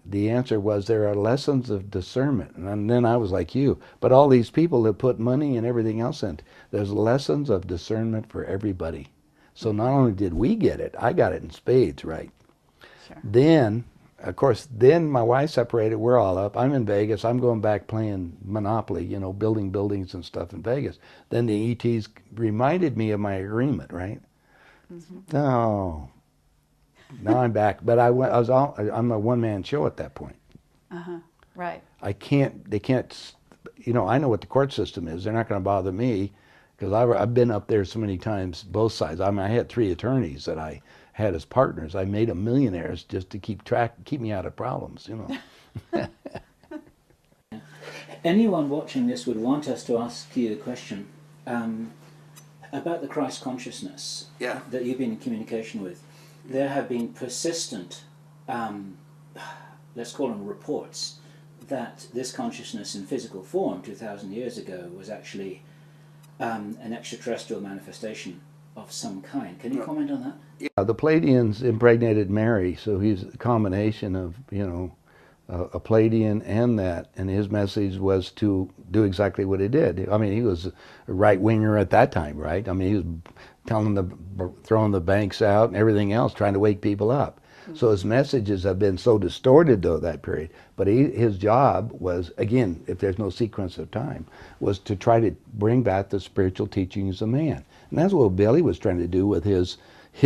the answer was there are lessons of discernment. And then I was like you, but all these people that put money and everything else in, there's lessons of discernment for everybody. So not only did we get it, I got it in spades, right? Sure. Then, of course, my wife separated, we're all up. I'm in Vegas, I'm going back playing Monopoly, building buildings and stuff in Vegas. Then the ETs reminded me of my agreement, right? Mm-hmm. Oh. Now I'm back, but I'm a one-man show at that point. Right. They can't, I know what the court system is. They're not going to bother me because I've been up there so many times, both sides. I mean, I had 3 attorneys that I had as partners. I made them millionaires just to keep me out of problems, Anyone watching this would want us to ask you a question about the Christ consciousness that you've been in communication with. There have been persistent, let's call them reports, that this consciousness in physical form 2,000 years ago was actually an extraterrestrial manifestation of some kind. Can you comment on that? Yeah, the Pleiadians impregnated Mary, so he's a combination of, a Pleiadian and that, and his message was to do exactly what he did. I mean, he was a right-winger at that time, right? I mean, he was throwing the banks out and everything else, trying to wake people up. Mm-hmm. So his messages have been so distorted, though, that period. But his job was, again, if there's no sequence of time, was to try to bring back the spiritual teachings of man. And that's what Billy was trying to do with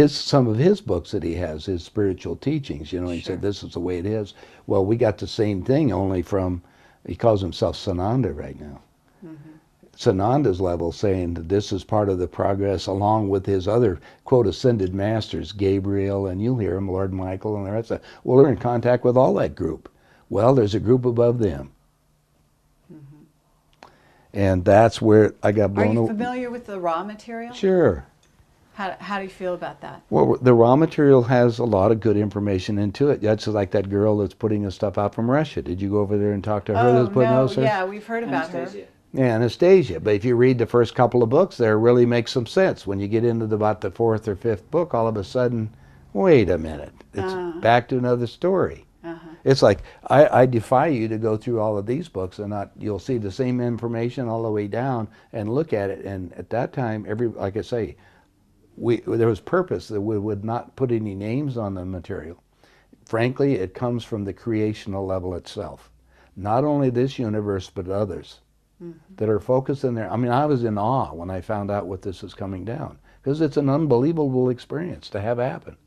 some of his books that he has, his spiritual teachings. He said, this is the way it is. Well, we got the same thing, only from, he calls himself Sananda right now. Mm-hmm. Sananda's level, saying that this is part of the progress along with his other, quote, ascended masters, Gabriel, and you'll hear him, Lord Michael, and the rest of it. Well, they're in contact with all that group. Well, there's a group above them. Mm-hmm. And that's where I got blown away. Are you familiar with the raw material? Sure. How do you feel about that? Well, the raw material has a lot of good information into it. That's like that girl that's putting the stuff out from Russia. Did you go over there and talk to her that's putting those? Yeah, we've heard about her. Yeah, Anastasia. But if you read the first couple of books, there really makes some sense. When you get into about the 4th or 5th book, all of a sudden, wait a minute, it's back to another story. It's like, I defy you to go through all of these books and you'll see the same information all the way down and look at it. And at that time, like I say, there was purpose that we would not put any names on the material. Frankly, it comes from the creational level itself. Not only this universe, but others that are focused in there. I mean, I was in awe when I found out what this is coming down, because it's an unbelievable experience to have happen.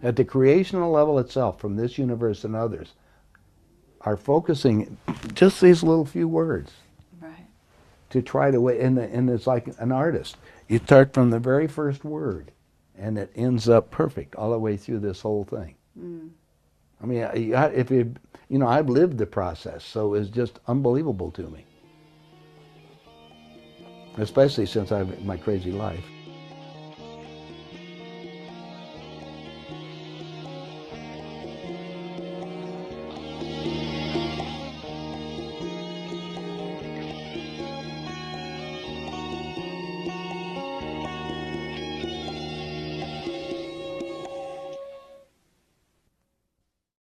At the creational level itself, from this universe and others, are focusing just these little few words. Right. To try to, and it's like an artist. You start from the very first word, and it ends up perfect all the way through this whole thing. Mm. I mean, I've lived the process, so it's just unbelievable to me. especially since I've my crazy life.